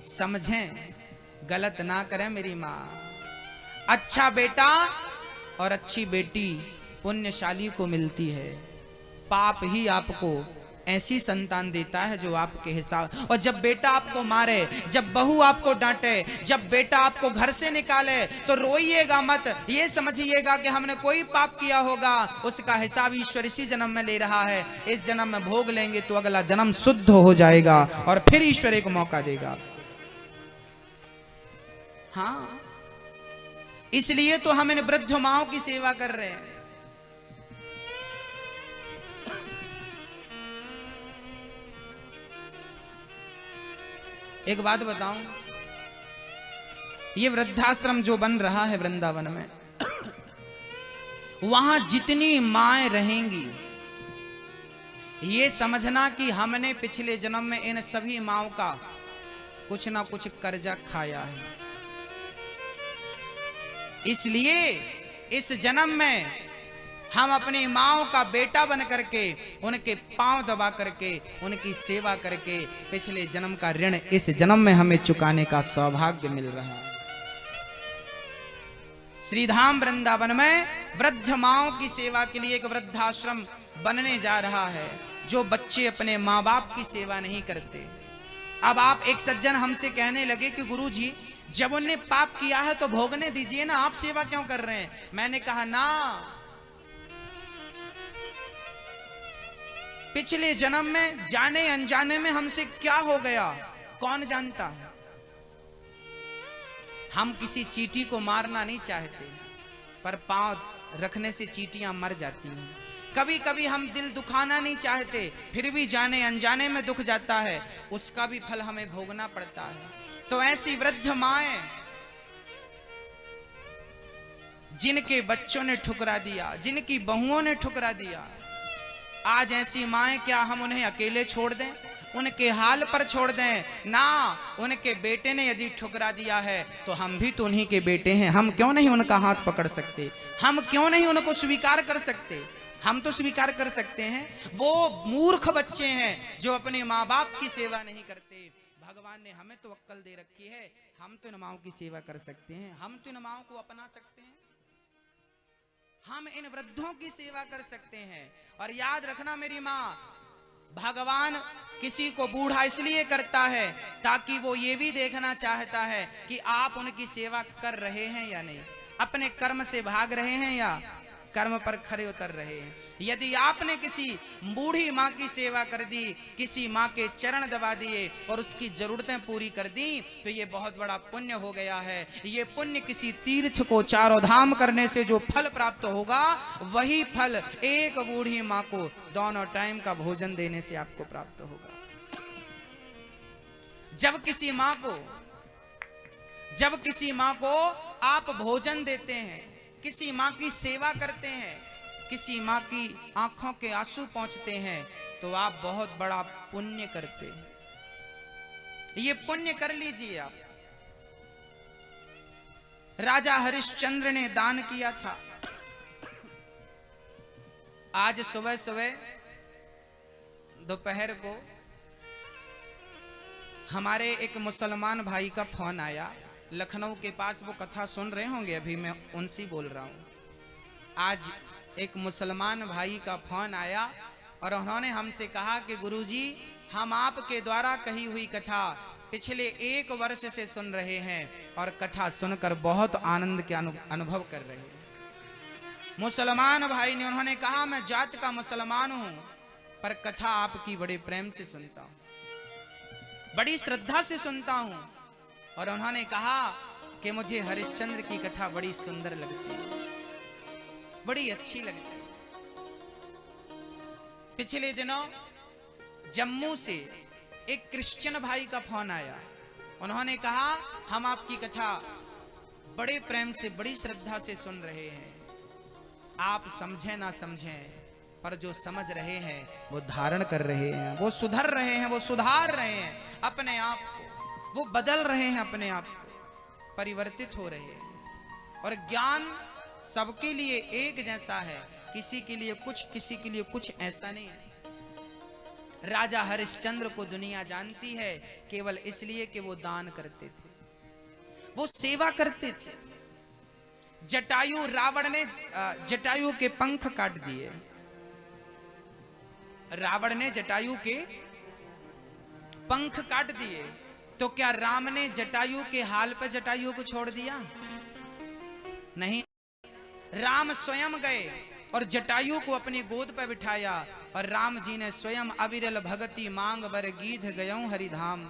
समझें, गलत ना करें मेरी माँ। अच्छा बेटा और अच्छी बेटी पुण्यशाली को मिलती है, पाप ही आपको ऐसी संतान देता है जो आपके हिसाब। और जब बेटा आपको मारे, जब बहू आपको डांटे, जब बेटा आपको घर से निकाले, तो रोइएगा मत, ये समझिएगा कि हमने कोई पाप किया होगा, उसका हिसाब ईश्वर इसी जन्म में ले रहा है, इस जन्म में भोग लेंगे तो अगला जन्म शुद्ध हो जाएगा और फिर ईश्वर एक मौका देगा। हाँ, इसलिए तो हम इन वृद्ध माओं की सेवा कर रहे हैं। एक बात बताऊं, ये वृद्धाश्रम जो बन रहा है वृंदावन में, वहां जितनी माएं रहेंगी, ये समझना कि हमने पिछले जन्म में इन सभी माओं का कुछ ना कुछ कर्जा खाया है। इसलिए इस जन्म में हम अपनी माओं का बेटा बन करके, उनके पांव दबा करके, उनकी सेवा करके पिछले जन्म का ऋण इस जन्म में हमें चुकाने का सौभाग्य मिल रहा है। श्रीधाम वृंदावन में वृद्ध माओं की सेवा के लिए एक वृद्धाश्रम बनने जा रहा है, जो बच्चे अपने माँ बाप की सेवा नहीं करते। अब आप एक सज्जन हमसे कहने लगे कि गुरुजी, जब उन्हें पाप किया है तो भोगने दीजिए ना, आप सेवा क्यों कर रहे हैं? मैंने कहा ना, पिछले जन्म में जाने अनजाने में हमसे क्या हो गया कौन जानता है। हम किसी चींटी को मारना नहीं चाहते, पर पांव रखने से चींटियां मर जाती हैं। कभी कभी हम दिल दुखाना नहीं चाहते, फिर भी जाने अनजाने में दुख जाता है, उसका भी फल हमें भोगना पड़ता है। तो ऐसी वृद्ध माएं जिनके बच्चों ने ठुकरा दिया, जिनकी बहुओं ने ठुकरा दिया, आज ऐसी माएं, क्या हम उन्हें अकेले छोड़ दें, उनके हाल पर छोड़ दें? ना, उनके बेटे ने यदि ठुकरा दिया है तो हम भी तो उन्हीं के बेटे हैं, हम क्यों नहीं उनका हाथ पकड़ सकते? हम क्यों नहीं उनको स्वीकार कर सकते? हम तो स्वीकार कर सकते हैं। वो मूर्ख बच्चे हैं जो अपने माँ बाप की सेवा नहीं करते। भगवान ने हमें तो अक्ल दे रखी है, हम तो इन माओं की सेवा कर सकते हैं, हम तो इन माओं को अपना सकते हैं, हम इन वृद्धों की सेवा कर सकते हैं। और याद रखना मेरी माँ, भगवान किसी को बूढ़ा इसलिए करता है ताकि वो ये भी देखना चाहता है कि आप उनकी सेवा कर रहे हैं या नहीं, अपने कर्म से भाग रहे हैं या कर्म पर खरे उतर रहे हैं। यदि आपने किसी बूढ़ी माँ की सेवा कर दी, किसी माँ के चरण दबा दिए और उसकी जरूरतें पूरी कर दी, तो ये बहुत बड़ा पुण्य हो गया है। ये पुण्य किसी तीर्थ को चारों धाम करने से जो फल प्राप्त होगा, वही फल एक बूढ़ी माँ को दोनों टाइम का भोजन देने से आपको प्राप्त होगा। जब किसी माँ को आप भोजन देते हैं, किसी माँ की सेवा करते हैं, किसी माँ की आंखों के आंसू पहुंचते हैं, तो आप बहुत बड़ा पुण्य करते हैं। ये पुण्य कर लीजिए आप। राजा हरिश्चंद्र ने दान किया था। आज सुबह सुबह दोपहर को हमारे एक मुसलमान भाई का फोन आया, लखनऊ के पास, वो कथा सुन रहे होंगे, अभी मैं उनसे बोल रहा हूँ। आज एक मुसलमान भाई का फोन आया और उन्होंने हमसे कहा कि गुरुजी, हम आपके द्वारा कही हुई कथा पिछले 1 वर्ष से सुन रहे हैं और कथा सुनकर बहुत आनंद के अनुभव कर रहे हैं। मुसलमान भाई ने, उन्होंने कहा, मैं जात का मुसलमान हूं, पर कथा आपकी बड़े प्रेम से सुनता हूं, बड़ी श्रद्धा से सुनता हूं। और उन्होंने कहा कि मुझे हरिश्चंद्र की कथा बड़ी सुंदर लगती है, बड़ी अच्छी लगती है। पिछले दिनों जम्मू से एक क्रिश्चियन भाई का फोन आया। उन्होंने कहा, हम आपकी कथा बड़े प्रेम से, बड़ी श्रद्धा से सुन रहे हैं। आप समझें ना समझें, पर जो समझ रहे हैं वो धारण कर रहे हैं, वो सुधर रहे हैं, वो सुधार रहे हैं अपने आप को, वो बदल रहे हैं अपने आप को, परिवर्तित हो रहे हैं। और ज्ञान सबके लिए एक जैसा है, किसी के लिए कुछ, किसी के लिए कुछ, ऐसा नहीं है। राजा हरिश्चंद्र को दुनिया जानती है केवल इसलिए कि वो दान करते थे, वो सेवा करते थे। जटायु, रावण ने जटायु के पंख काट दिए, रावण ने जटायु के पंख काट दिए, तो क्या राम ने जटायु के हाल पर जटायु को छोड़ दिया? नहीं, राम स्वयं गए और जटायु को अपनी गोद पर बिठाया और राम जी ने स्वयं अविरल भगति मांग बर गीध गयों हरिधाम।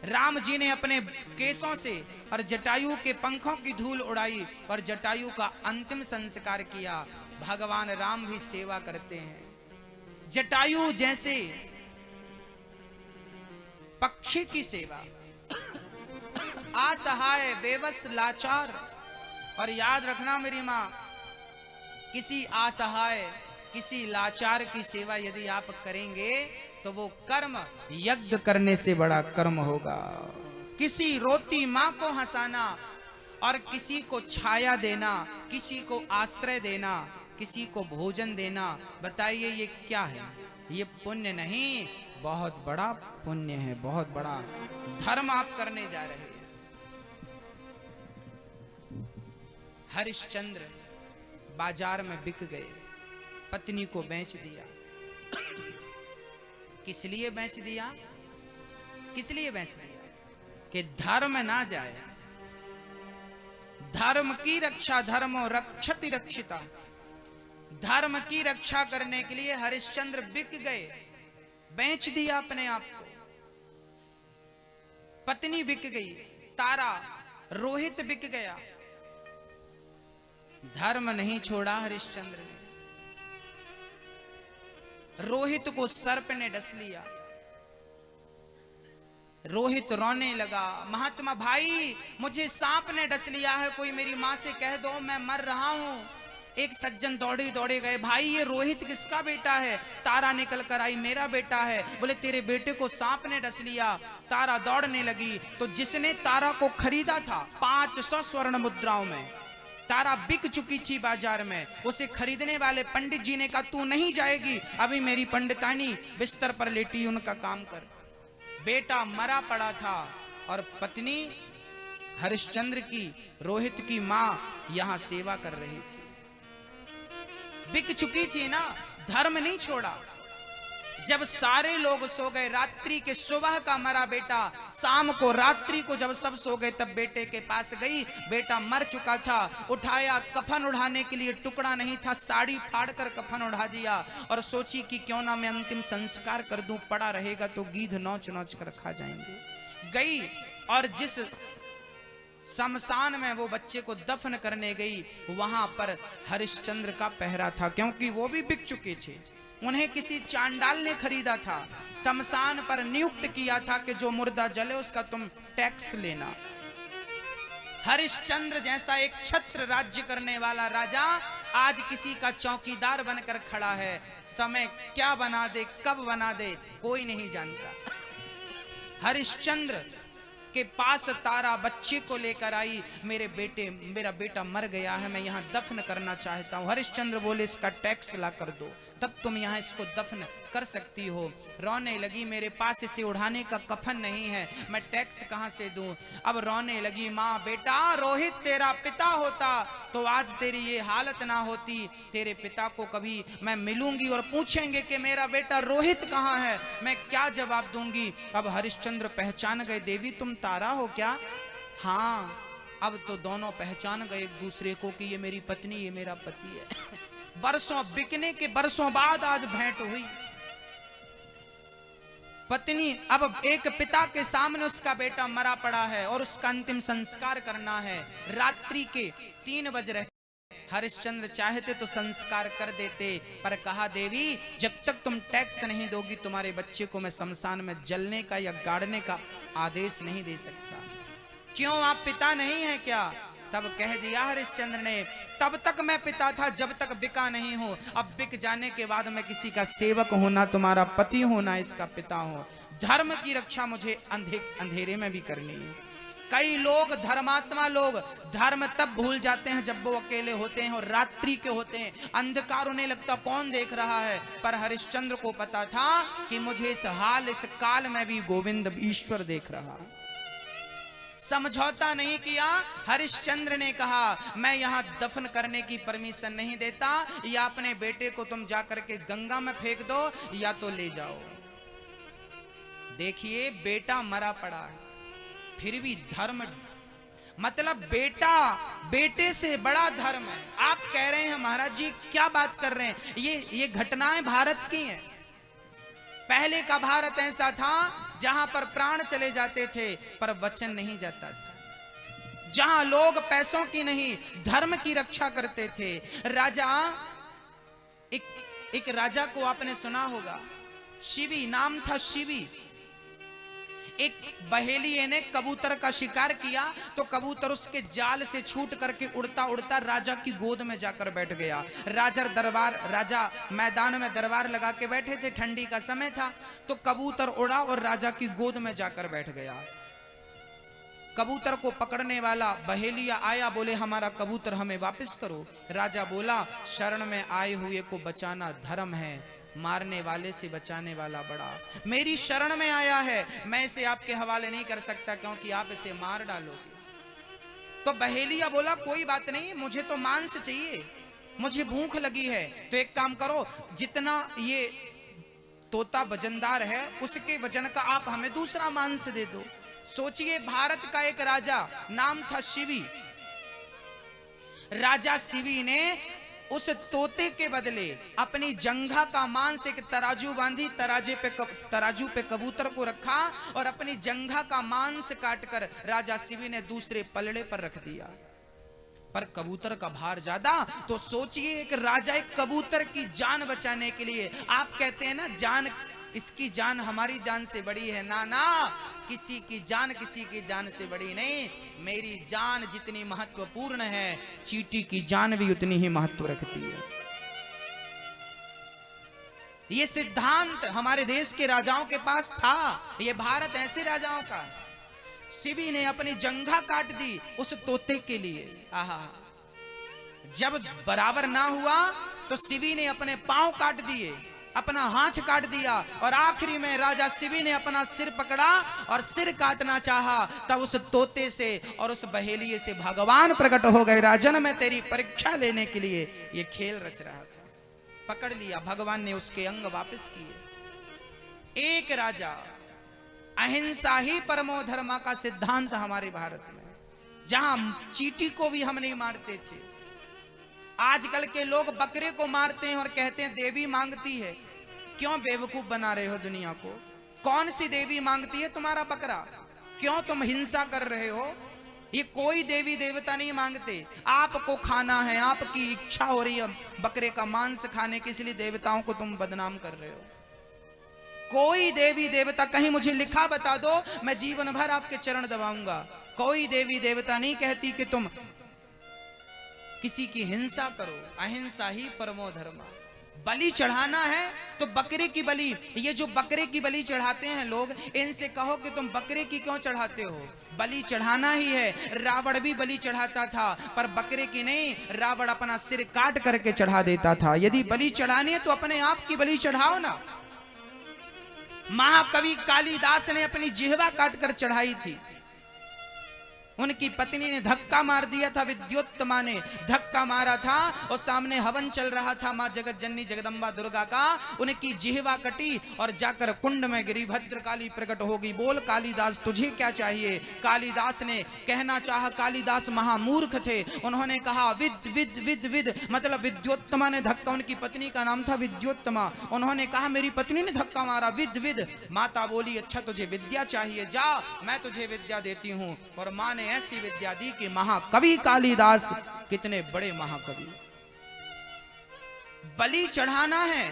राम जी ने अपने केसों से और जटायु के पंखों की धूल उड़ाई और जटायु का अंतिम संस्कार किया। भगवान राम भी सेवा करते हैं। जटायु जैसे पक्षी की सेवा, असहाय, बेबस, लाचार। और याद रखना मेरी मां, किसी असहाय, किसी लाचार की सेवा यदि आप करेंगे तो वो कर्म यज्ञ करने से बड़ा कर्म होगा। किसी रोती मां को हंसाना और किसी को छाया देना, किसी को आश्रय देना, किसी को भोजन देना, बताइए ये क्या है? ये पुण्य नहीं, बहुत बड़ा पुण्य है, बहुत बड़ा धर्म आप करने जा रहे हैं। हरिश्चंद्र बाजार में बिक गए, पत्नी को बेच दिया। किस लिए बेच दिया? किस लिए बेच दिया? कि धर्म ना जाए। धर्म की रक्षा धर्मो रक्षति रक्षिता। धर्म की रक्षा करने के लिए हरिश्चंद्र बिक गए, बेच दिया अपने आप को। पत्नी बिक गई, तारा, रोहित बिक गया। धर्म नहीं छोड़ा हरिश्चंद्र ने। रोहित को सर्प ने डस लिया। रोहित रोने लगा, महात्मा भाई मुझे सांप ने डस लिया है, कोई मेरी मां से कह दो मैं मर रहा हूं। एक सज्जन दौड़े दौड़े गए, भाई ये रोहित किसका बेटा है? तारा निकल कर आई, मेरा बेटा है। बोले तेरे बेटे को सांप ने डस लिया। तारा दौड़ने लगी तो जिसने तारा को खरीदा था 500 स्वर्ण मुद्राओं में, तारा बिक चुकी थी बाजार में, उसे खरीदने वाले पंडित जी ने कहा तू नहीं जाएगी, अभी मेरी पंडितानी बिस्तर पर लेटी, उनका काम कर। बेटा मरा पड़ा था और पत्नी हरिश्चंद्र की, रोहित की मां यहां सेवा कर रही थी। बिक चुकी थी ना, धर्म नहीं छोड़ा। जब सारे लोग सो गए, रात्रि के सुबह का मरा बेटा, शाम को रात्रि को जब सब सो गए तब बेटे के पास गई। बेटा मर चुका था, उठाया, कफन उड़ाने के लिए टुकड़ा नहीं था, साड़ी फाड़कर कफन उड़ा दिया और सोची कि क्यों ना मैं अंतिम संस्कार कर दूं, पड़ा रहेगा तो गीध नोच नोच कर खा जाएंगे। गई और जिस शमशान में वो बच्चे को दफन करने गई, वहां पर हरिश्चंद्र का पहरा था, क्योंकि वो भी बिक चुके थे। उन्हें किसी चांडाल ने खरीदा था, शमशान पर नियुक्त किया था कि जो मुर्दा जले उसका तुम टैक्स लेना। हरिश्चंद्र जैसा एक छत्र राज्य करने वाला राजा आज किसी का चौकीदार बनकर खड़ा है। समय क्या बना दे, कब बना दे, कोई नहीं जानता। हरिश्चंद्र के पास तारा बच्चे को लेकर आई, मेरा बेटा मर गया है, मैं यहाँ दफन करना चाहता हूँ। हरिश्चंद्र बोले इसका टैक्स ला कर दो, तब तुम यहाँ इसको दफन कर सकती हो। रोने लगी, मेरे पास इसे उड़ाने का कफन नहीं है, मैं टैक्स कहाँ से दूं। अब रोने लगी, माँ बेटा रोहित तेरा पिता होता तो आज तेरी ये हालत ना होती। तेरे पिता को कभी मैं मिलूंगी और पूछेंगे कि मेरा बेटा रोहित कहाँ है, मैं क्या जवाब दूंगी। अब हरिश्चंद्र पहचान गए, देवी तुम तारा हो क्या? हाँ, अब तो दोनों पहचान गए एक दूसरे को कि ये मेरी पत्नी, ये मेरा पति है। बरसों बिकने के बरसों बाद आज भेंट हुई। पत्नी, अब एक पिता के सामने उसका बेटा मरा पड़ा है और उसका अंतिम संस्कार करना है। रात्रि के 3 बज रहे। हरिश्चंद्र चाहते तो संस्कार कर देते, पर कहा देवी जब तक तुम टैक्स नहीं दोगी तुम्हारे बच्चे को मैं शमशान में जलने का या गाड़ने का आदेश नहीं दे सकता। क्यों, आप पिता नहीं है क्या? तब कह दिया हरिश्चंद्र ने, तब तक मैं पिता था जब तक बिका नहीं हूं, अब बिक जाने के बाद मैं किसी का सेवक होना, तुम्हारा पति होना, इसका पिता हूं। धर्म की रक्षा मुझे अंधेरे में भी करनी है। कई लोग, धर्मात्मा लोग, धर्म तब भूल जाते हैं जब वो अकेले होते हैं और रात्रि के होते हैं, अंधकार उन्हें लगता कौन देख रहा है। पर हरिश्चंद्र को पता था कि मुझे इस हाल, इस काल में भी गोविंद ईश्वर देख रहा। समझौता नहीं किया। हरिश्चंद्र ने कहा मैं यहां दफन करने की परमिशन नहीं देता, या अपने बेटे को तुम जाकर के गंगा में फेंक दो या तो ले जाओ। देखिए बेटा मरा पड़ा है, फिर भी धर्म, मतलब बेटे से बड़ा धर्म है। आप कह रहे हैं महाराज जी क्या बात कर रहे हैं, ये घटनाएं भारत की हैं। पहले का भारत ऐसा था जहां पर प्राण चले जाते थे पर वचन नहीं जाता था, जहां लोग पैसों की नहीं धर्म की रक्षा करते थे। राजा, एक राजा को आपने सुना होगा, शिवी नाम था शिवी। एक बहेलिये ने कबूतर का शिकार किया तो कबूतर उसके जाल से छूट करके उड़ता उड़ता राजा की गोद में जाकर बैठ गया। राजा मैदान में दरबार लगा के बैठे थे, ठंडी का समय था, तो कबूतर उड़ा और राजा की गोद में जाकर बैठ गया। कबूतर को पकड़ने वाला बहेलिया आया, बोले हमारा कबूतर हमें वापस करो। राजा बोला शरण में आए हुए को बचाना धर्म है, मारने वाले से बचाने वाला बड़ा। मेरी शरण में आया है, मैं इसे आपके हवाले नहीं कर सकता क्योंकि आप इसे मार डालोगे। तो बहेलिया बोला कोई बात नहीं, मुझे तो मांस चाहिए, मुझे भूख लगी है। तो एक काम करो, जितना ये तोता वजनदार है उसके वजन का आप हमें दूसरा मांस दे दो। सोचिए, भारत का एक राजा, नाम था शिवी। राजा शिवी ने उस तोते के बदले अपनी जंघा का मांस एक तराजू बांधी, तराजू पे कबूतर को रखा और अपनी जंघा का मांस काटकर राजा शिवी ने दूसरे पलड़े पर रख दिया। पर कबूतर का भार ज्यादा, तो सोचिए एक राजा एक कबूतर की जान बचाने के लिए, आप कहते हैं ना जान, इसकी जान हमारी जान से बड़ी है। ना ना, किसी की जान किसी की जान से बड़ी नहीं। मेरी जान जितनी महत्वपूर्ण है, चींटी की जान भी उतनी ही महत्व रखती है। ये सिद्धांत हमारे देश के राजाओं के पास था। ये भारत ऐसे राजाओं का। शिवी ने अपनी जंघा काट दी उस तोते के लिए। आहा, जब बराबर ना हुआ तो शिवी ने अपने पांव काट दिए, अपना हाथ काट दिया, और आखिरी में राजा शिवी ने अपना सिर पकड़ा और सिर काटना चाहा। तब उस तोते से और उस बहेलिए से भगवान प्रकट हो गए। राजन, मैं तेरी परीक्षा लेने के लिए ये खेल रच रहा था। पकड़ लिया, भगवान ने उसके अंग वापस किए। एक राजा, अहिंसा ही परमो धर्मा का सिद्धांत हमारे भारत में, जहां चींटी को भी हम नहीं मारते थे। आजकल के लोग बकरे को मारते हैं और कहते हैं देवी मांगती है। क्यों बेवकूफ बना रहे हो दुनिया को? कौन सी देवी मांगती है तुम्हारा बकरा? क्यों तुम हिंसा कर रहे हो? ये कोई देवी देवता नहीं मांगते। आपको खाना है, आपकी इच्छा हो रही है बकरे का मांस खाने की, इसलिए देवताओं को तुम बदनाम कर रहे हो। कोई देवी देवता, कहीं मुझे लिखा बता दो, मैं जीवन भर आपके चरण दबाऊंगा। कोई देवी देवता नहीं कहती कि तुम किसी की हिंसा करो। अहिंसा ही परमो धर्मा। बलि चढ़ाना है तो बकरे की बलि, ये जो बकरे की बलि चढ़ाते हैं लोग, इनसे कहो कि तुम बकरे की क्यों चढ़ाते हो? बलि चढ़ाना ही है। रावण भी बलि चढ़ाता था, पर बकरे की नहीं। रावण अपना सिर काट करके चढ़ा देता था। यदि बलि चढ़ानी है तो अपने आप की बलि चढ़ाओ ना। महाकवि कालिदास ने अपनी जिह्वा काटकर चढ़ाई थी। उनकी पत्नी ने धक्का मार दिया था, विद्योत्तमा ने धक्का मारा था, और सामने हवन चल रहा था मां जगत जननी जगदम्बा दुर्गा का। उनकी जिह्वा कटी और जाकर कुंड में गिरी। भद्रकाली प्रकट होगी। बोल कालिदास, तुझे क्या चाहिए? कालिदास ने कहना चाहा, कालिदास महामूर्ख थे। उन्होंने कहा विद विद विद विद, मतलब विद्योत्तमा ने धक्का, उनकी पत्नी का नाम था विद्योत्तमा। उन्होंने कहा मेरी पत्नी ने धक्का मारा, विद विद। माता बोली अच्छा तुझे विद्या चाहिए, जा मैं तुझे विद्या देती हूं। और मां ने ऐसी विद्या दी कि महाकवि कालिदास, कितने बड़े महाकवि। बलि चढ़ाना है,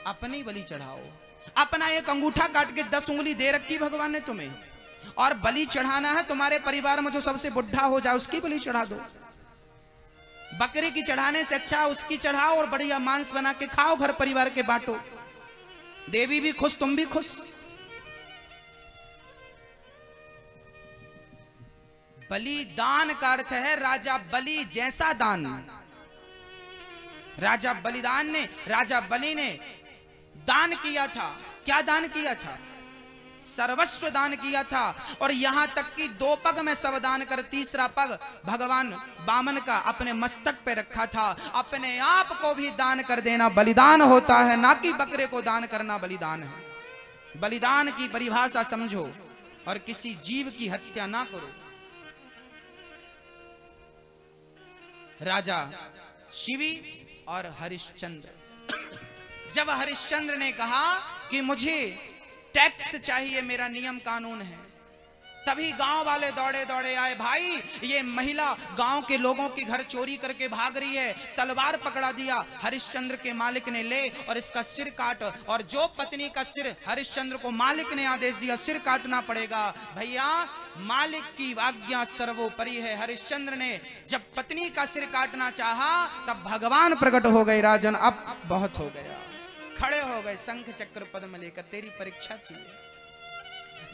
अपनी बलि चढ़ाओ। अपना एक अंगूठा काट के 10 उंगली दे रखी भगवान ने तुम्हें, और बलि चढ़ाना है तुम्हारे परिवार में जो सबसे बुढ़ा हो जाए उसकी बलि चढ़ा दो। बकरे की चढ़ाने से अच्छा उसकी चढ़ाओ और बढ़िया मांस बना के खाओ, घर परिवार के बांटो। देवी भी खुश, तुम भी खुश। बलिदान का अर्थ है राजा बलि जैसा दान। राजा बलि ने दान किया था। क्या दान किया था? सर्वस्व दान किया था। और यहां तक कि 2 पग में सब दान कर, तीसरा पग भगवान वामन का अपने मस्तक पे रखा था। अपने आप को भी दान कर देना बलिदान होता है, ना कि बकरे को दान करना बलिदान है। बलिदान की परिभाषा समझो और किसी जीव की हत्या ना करो। राजा शिवी और हरिश्चंद्र, जब हरिश्चंद्र ने कहा कि मुझे टैक्स चाहिए, मेरा नियम कानून है, तभी गांव वाले दौड़े दौड़े आए। भाई ये महिला गांव के लोगों की घर चोरी करके भाग रही है। तलवार पकड़ा दिया। हरिश्चंद्र के मालिक ने ले और इसका सिर काट। और जो पत्नी का सिर, हरिश्चंद्र को मालिक ने आदेश दिया सिर काटना पड़ेगा। भैया मालिक की आज्ञा सर्वोपरि है। हरिश्चंद्र ने जब पत्नी का सिर काटना चाहा तब भगवान प्रकट हो गए। राजन अब बहुत हो गया। खड़े हो गए शंख चक्र पद्म लेकर। तेरी परीक्षा थी।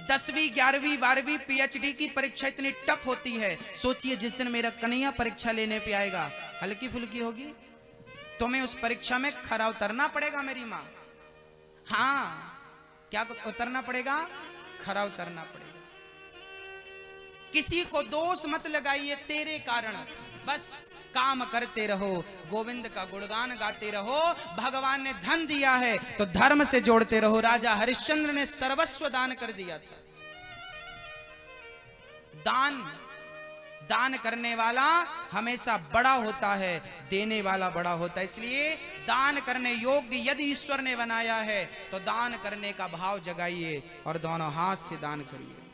10वीं 11वीं 12वीं PhD की परीक्षा इतनी टफ होती है। सोचिए जिस दिन मेरा कन्हैया परीक्षा लेने पे आएगा, हल्की फुल्की होगी? तुम्हें उस परीक्षा में खरा उतरना पड़ेगा मेरी माँ। हाँ, क्या उतरना पड़ेगा? खरा उतरना पड़ेगा। किसी को दोष मत लगाइए तेरे कारण, बस काम करते रहो, गोविंद का गुणगान गाते रहो। भगवान ने धन दिया है तो धर्म से जोड़ते रहो। राजा हरिश्चंद्र ने सर्वस्व दान कर दिया था। दान करने वाला हमेशा बड़ा होता है, देने वाला बड़ा होता है। इसलिए दान करने योग्य यदि ईश्वर ने बनाया है तो दान करने का भाव जगाइए और दोनों हाथ से दान करिए।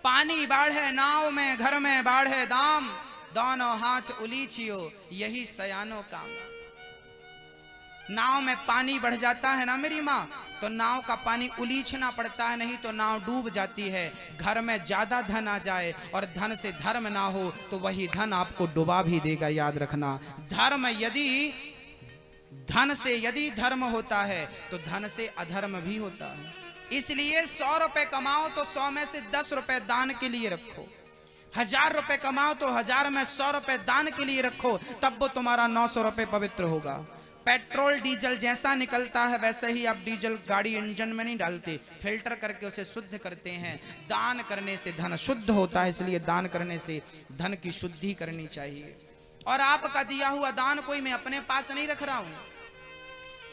पानी बाढ़ है नाव में, घर में बाढ़ है दाम, दोनों हाथ उलीछियो यही सयानो काम। नाव में पानी बढ़ जाता है ना मेरी माँ, तो नाव का पानी उलीछना पड़ता है, नहीं तो नाव डूब जाती है। घर में ज्यादा धन आ जाए और धन से धर्म ना हो तो वही धन आपको डुबा भी देगा, याद रखना। धन से यदि धर्म होता है तो धन से अधर्म भी होता है। इसलिए 100 रुपए कमाओ तो 100 में से 10 रुपए दान के लिए रखो। 1000 रुपए कमाओ तो 1000 में 100 रुपए दान के लिए रखो, तब वो तुम्हारा 900 रुपए पवित्र होगा। पेट्रोल डीजल जैसा निकलता है वैसे ही आप डीजल गाड़ी इंजन में नहीं डालते, फिल्टर करके उसे शुद्ध करते हैं। दान करने से धन शुद्ध होता है, इसलिए दान करने से धन की शुद्धि करनी चाहिए। और आपका दिया हुआ दान कोई मैं अपने पास नहीं रख रहा हूं,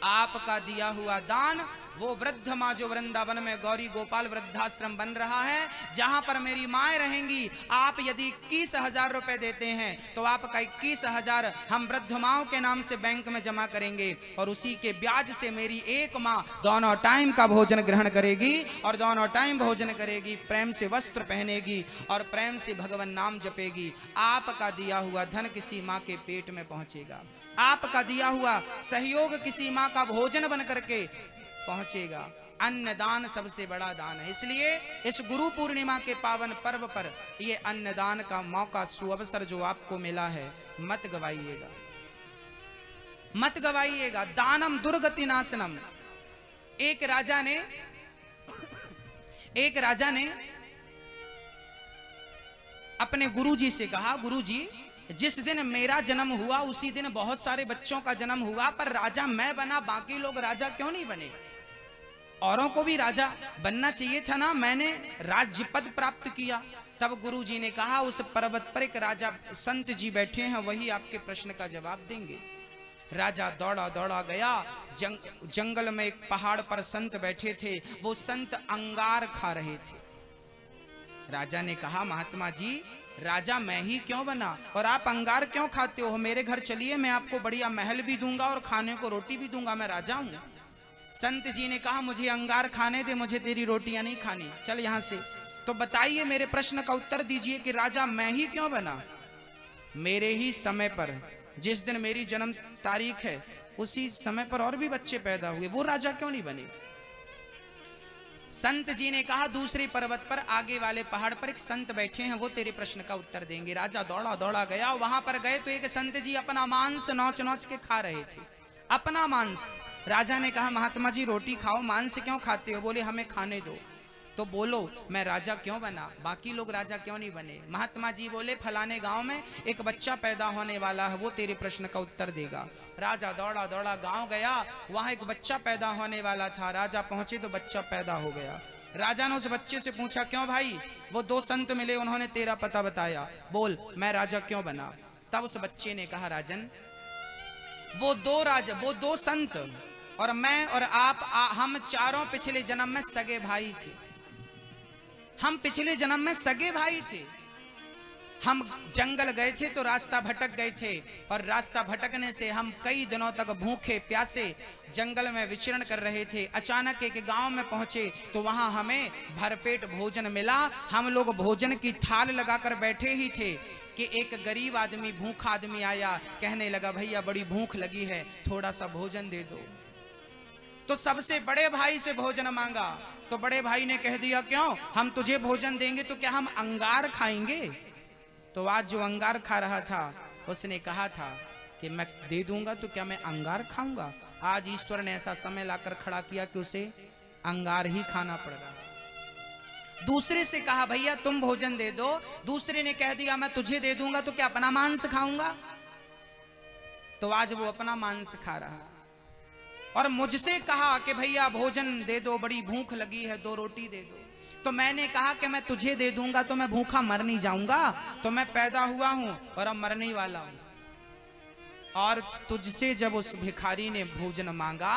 आपका दिया हुआ दान वो वृद्ध माँ जो वृंदावन में गौरी गोपाल वृद्धाश्रम बन रहा है, जहां पर मेरी माएँ रहेंगी, आप यदि 21,000 रुपए देते हैं तो आपका 21,000 हम वृद्ध माओं के नाम से बैंक में जमा करेंगे और उसी के ब्याज से मेरी एक माँ दोनों टाइम का भोजन ग्रहण करेगी और दोनों टाइम भोजन करेगी, प्रेम से वस्त्र पहनेगी और प्रेम से भगवान नाम जपेगी। आपका दिया हुआ धन किसी माँ के पेट में पहुंचेगा, आपका दिया हुआ सहयोग किसी माँ का भोजन बन करके पहुंचेगा। अन्नदान सबसे बड़ा दान है। इसलिए इस गुरु पूर्णिमा के पावन पर्व पर ये अन्नदान का मौका सुअवसर जो आपको मिला है मत गवाइएगा, मत गवाइएगा। दानम दुर्गति नाशनम। एक राजा ने अपने गुरुजी से कहा, गुरुजी जिस दिन मेरा जन्म हुआ उसी दिन बहुत सारे बच्चों का जन्म हुआ, पर राजा मैं बना, बाकी लोग राजा क्यों नहीं बने? औरों को भी राजा बनना चाहिए था ना, मैंने राज्य पद प्राप्त किया। तब गुरुजी ने कहा उस पर्वत पर एक राजा संत जी बैठे हैं, वही आपके प्रश्न का जवाब देंगे। राजा दौड़ा दौड़ा गया, जंगल में एक पहाड़ पर संत बैठे थे, वो संत अंगार खा रहे थे। राजा ने कहा महात्मा जी राजा मैं ही क्यों बना और आप अंगार क्यों खाते हो? मेरे घर चलिए, मैं आपको बढ़िया महल भी दूंगा और खाने को रोटी भी दूंगा, मैं राजा हूं। संत जी ने कहा मुझे अंगार खाने दे, मुझे तेरी रोटियां नहीं खानी, चल यहां से। तो बताइए मेरे प्रश्न का उत्तर दीजिए कि राजा मैं ही क्यों बना? मेरे ही समय पर, जिस दिन मेरी जन्म तारीख है उसी समय पर और भी बच्चे पैदा हुए, वो राजा क्यों नहीं बने? संत जी ने कहा दूसरे पर्वत पर आगे वाले पहाड़ पर एक संत बैठे हैं, वो तेरे प्रश्न का उत्तर देंगे। राजा दौड़ा दौड़ा गया, वहां पर गए तो एक संत जी अपना मांस नोच नोच के खा रहे थे, अपना मांस। राजा ने कहा महात्मा जी रोटी खाओ, मांस क्यों खाते हो? बोले हमें खाने दो। तो बोलो मैं राजा क्यों बना, बाकी लोग राजा क्यों नहीं बने? महात्मा जी बोले फलाने गांव में एक बच्चा पैदा होने वाला है, वो तेरे प्रश्न का उत्तर देगा। राजा दौड़ा दौड़ा गांव गया, वहां एक बच्चा पैदा होने वाला था। राजा पहुंचे तो बच्चा पैदा हो गया। राजा ने उस बच्चे से पूछा क्यों भाई? वो 2 संत मिले, उन्होंने तेरा पता बताया, बोल मैं राजा क्यों बना? तब उस बच्चे ने कहा राजन वो 2 संत और मैं और आप हम चारों पिछले जन्म में सगे भाई थे, हम पिछले जन्म में सगे भाई थे। हम जंगल गए थे तो रास्ता भटक गए थे और रास्ता भटकने से हम कई दिनों तक भूखे प्यासे जंगल में विचरण कर रहे थे। अचानक एक गांव में पहुंचे तो वहां हमें भरपेट भोजन मिला। हम लोग भोजन की थाल लगाकर बैठे ही थे कि एक गरीब आदमी, भूखा आदमी आया, कहने लगा भैया बड़ी भूख लगी है, थोड़ा सा भोजन दे दो। तो सबसे बड़े भाई से भोजन मांगा तो बड़े भाई ने कह दिया क्यों, हम तुझे भोजन देंगे तो क्या हम अंगार खाएंगे? तो आज जो अंगार खा रहा था उसने कहा था कि मैं दे दूंगा तो क्या मैं अंगार खाऊंगा? आज ईश्वर ने ऐसा समय लाकर खड़ा किया कि उसे अंगार ही खाना पड़ रहा। दूसरे से कहा भैया तुम भोजन दे दो, दूसरे ने कह दिया मैं तुझे दे दूंगा तो क्या अपना मांस खाऊंगा? तो आज वो अपना मांस खा रहा। और मुझसे कहा कि भैया भोजन दे दो, बड़ी भूख लगी है, 2 रोटी दे दो। तो मैंने कहा कि मैं तुझे दे दूंगा तो मैं भूखा मर नहीं जाऊंगा, तो मैं पैदा हुआ हूं और अब मरने वाला हूं। और तुझसे जब उस भिखारी ने भोजन मांगा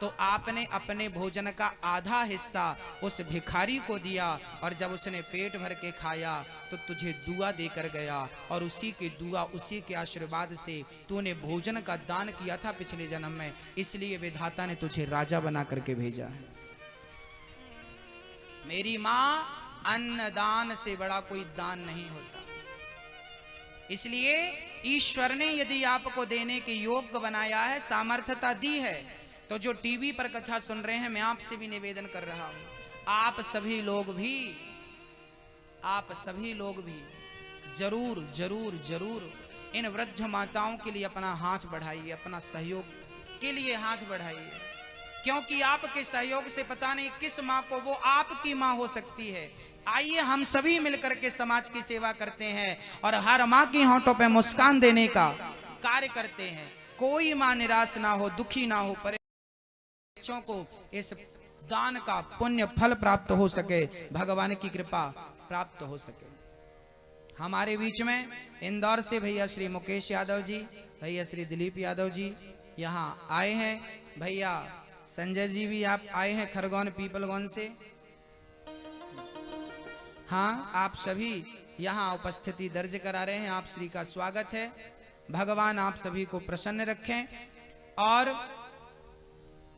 तो आपने अपने भोजन का आधा हिस्सा उस भिखारी को दिया, और जब उसने पेट भर के खाया तो तुझे दुआ देकर गया, और उसी की दुआ, उसी के आशीर्वाद से तूने भोजन का दान किया था पिछले जन्म में, इसलिए विधाता ने तुझे राजा बना करके भेजा है। मेरी मां, अन्न दान से बड़ा कोई दान नहीं होता। इसलिए ईश्वर ने यदि आपको देने के योग्य बनाया है, सामर्थ्यता दी है, तो जो टीवी पर कथा सुन रहे हैं, मैं आपसे भी निवेदन कर रहा हूं, आप सभी लोग भी जरूर जरूर जरूर इन वृद्ध माताओं के लिए अपना हाथ बढ़ाइए, अपना सहयोग के लिए हाथ बढ़ाइए, क्योंकि आपके सहयोग से पता नहीं किस माँ को वो आपकी माँ हो सकती है। आइए हम सभी मिलकर के समाज की सेवा करते हैं और हर माँ की होंठों पे मुस्कान देने का कार्य करते हैं। कोई माँ निराश ना हो, दुखी ना हो, पर बच्चों को इस दान का पुण्य फल प्राप्त हो सके, भगवान की कृपा प्राप्त हो सके। हमारे बीच में इंदौर से भैया श्री मुकेश यादव जी, भैया श्री दिलीप यादव जी यहाँ आए हैं, भैया संजय जी भी आप आए हैं खरगोन पीपलगोन से। हाँ, आप सभी यहाँ उपस्थिति दर्ज करा रहे हैं, आप श्री का स्वागत है। भगवान आप सभी को प्रसन्न रखें। और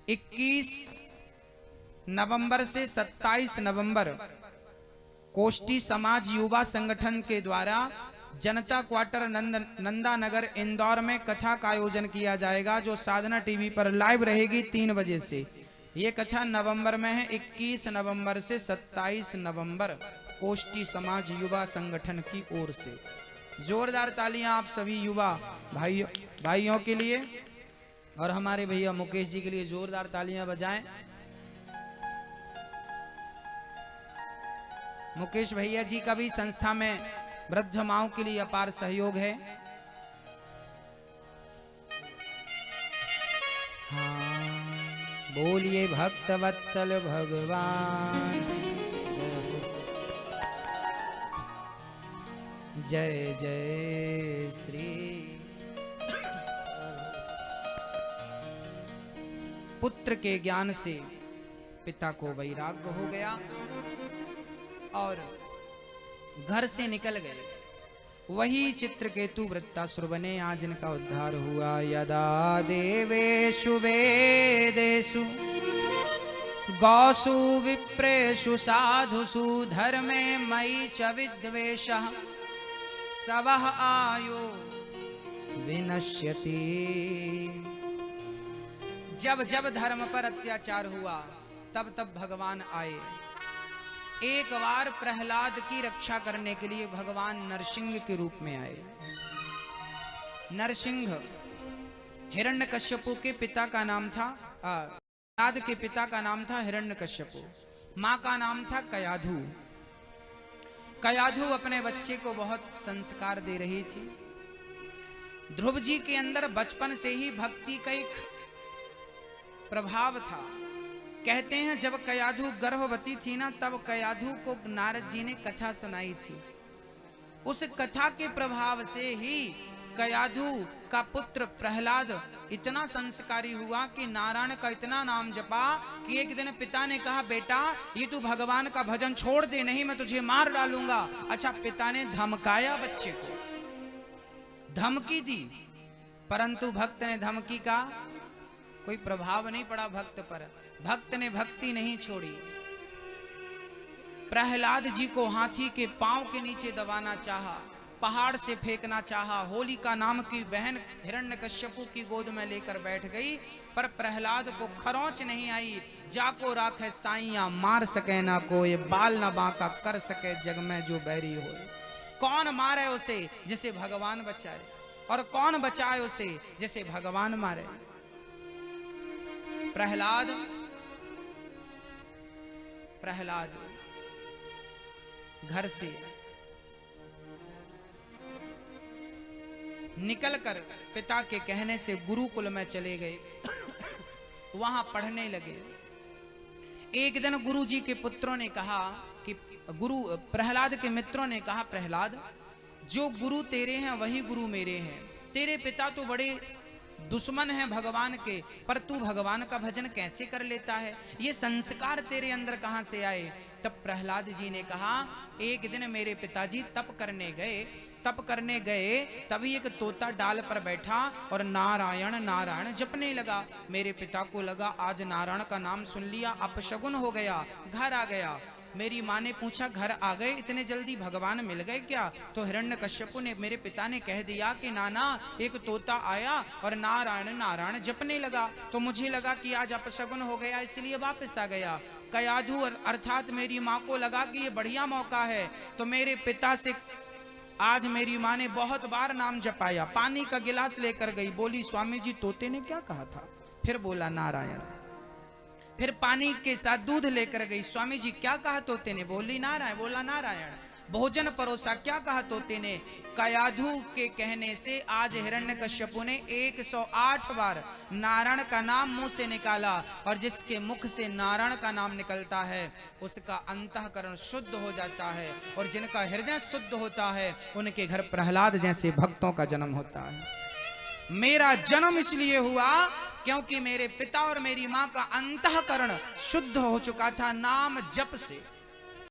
21 नवंबर से 27 नवंबर कोष्टी समाज युवा संगठन के द्वारा जनता क्वार्टर नंदा नगर इंदौर में कथा का आयोजन किया जाएगा, जो साधना टीवी पर लाइव रहेगी 3 बजे से। ये कथा नवंबर में है, 21 नवंबर से 27 नवंबर कोष्टी समाज युवा संगठन की ओर से। जोरदार तालियां आप सभी युवा भाइयों के लिए, और हमारे भैया मुकेश जी के लिए जोरदार तालियां बजाएं। मुकेश भैया जी का भी संस्था में वृद्ध माओं के लिए अपार सहयोग है। हाँ, बोलिए भक्त वत्सल भगवान, जय जय श्री। पुत्र के ज्ञान से पिता को वैराग्य हो गया और घर से निकल गए। वही चित्रकेतु वृत्तासुर बने, आज इनका उद्धार हुआ। यदा देवेषु वेदेषु गौसु विप्रेषु साधुषु धर्मे मयि च विद्वेषः सवः आयो विनश्यति। जब जब धर्म पर अत्याचार हुआ तब तब भगवान आए। एक बार प्रहलाद की रक्षा करने के लिए भगवान नरसिंह के रूप में आए। नरसिंह हिरण्यकश्यपु के पिता का नाम था, प्रहलाद के पिता का नाम था हिरण्यकश्यपु, माँ का नाम था कयाधु। कयाधु अपने बच्चे को बहुत संस्कार दे रही थी। ध्रुव जी के अंदर बचपन से ही भक्ति का एक प्रभाव था। कहते हैं जब कयाधु गर्भवती थी ना, तब कयाधु को नारद जी ने कथा सुनाई थी। उस कथा के प्रभाव से ही कयाधु का पुत्र प्रहलाद इतना संस्कारी हुआ कि नारायण का इतना नाम जपा कि एक दिन पिता ने कहा, बेटा ये तू भगवान का भजन छोड़ दे, नहीं मैं तुझे मार डालूंगा। अच्छा, पिता ने धमकाया बच्चे को, धमकी दी, परंतु भक्त ने धमकी का कोई प्रभाव नहीं पड़ा भक्त पर। भक्त ने भक्ति नहीं छोड़ी। प्रहलाद जी को हाथी के पांव के नीचे दबाना चाहा, पहाड़ से फेंकना चाहा। होलिका नाम की बहन हिरण्यकश्यपु की गोद में लेकर बैठ गई, पर प्रहलाद को खरोंच नहीं आई। जाको राखे साइया मार सके ना कोई, बाल ना बांका कर सके जग में जो बैरी हो। कौन मारे उसे जिसे भगवान बचाए, और कौन बचाए उसे जिसे भगवान मारे। प्रहलाद घर से निकलकर पिता के कहने से गुरुकुल में चले गए, वहां पढ़ने लगे। एक दिन गुरुजी के पुत्रों ने कहा कि गुरु प्रहलाद के मित्रों ने कहा, प्रहलाद जो गुरु तेरे हैं वही गुरु मेरे हैं। तेरे पिता तो बड़े दुश्मन हैं भगवान के, पर तू भगवान का भजन कैसे कर लेता है? ये संस्कार तेरे अंदर कहां से आए? तब प्रहलाद जी ने कहा, एक दिन मेरे पिताजी तप करने गए, तभी एक तोता डाल पर बैठा और नारायण नारायण जपने लगा। मेरे पिता को लगा आज नारायण का नाम सुन लिया, अपशगुन हो गया, घर आ गया। मेरी माँ ने पूछा, घर आ गए, इतने जल्दी भगवान मिल गए क्या? तो हिरण्यकश्यपु ने, मेरे पिता ने कह दिया कि नाना एक तोता आया और नारायण नारायण जपने लगा, तो मुझे लगा कि आज अपशगुन हो गया, इसलिए वापस आ गया। कयाधु अर्थात मेरी माँ को लगा कि ये बढ़िया मौका है, तो मेरे पिता से आज मेरी माँ ने बहुत बार नाम जपाया। पानी का गिलास लेकर गई, बोली स्वामी जी तोते ने क्या कहा था? फिर बोला नारायण। फिर पानी के साथ दूध लेकर गई, स्वामी जी क्या कहा तोते ने? बोली नारायण। बोला नारायण। भोजन परोसा, क्या कहा तोते ने? कयाधु के कहने से आज हिरण्यकश्यपु ने 108 बार नारायण का नाम मुंह से निकाला, और जिसके मुख से नारायण का नाम निकलता है उसका अंतःकरण शुद्ध हो जाता है, और जिनका हृदय शुद्ध होता है उनके घर प्रहलाद जैसे भक्तों का जन्म होता है। मेरा जन्म इसलिए हुआ क्योंकि मेरे पिता और मेरी माँ का अंतःकरण शुद्ध हो चुका था नाम जप से।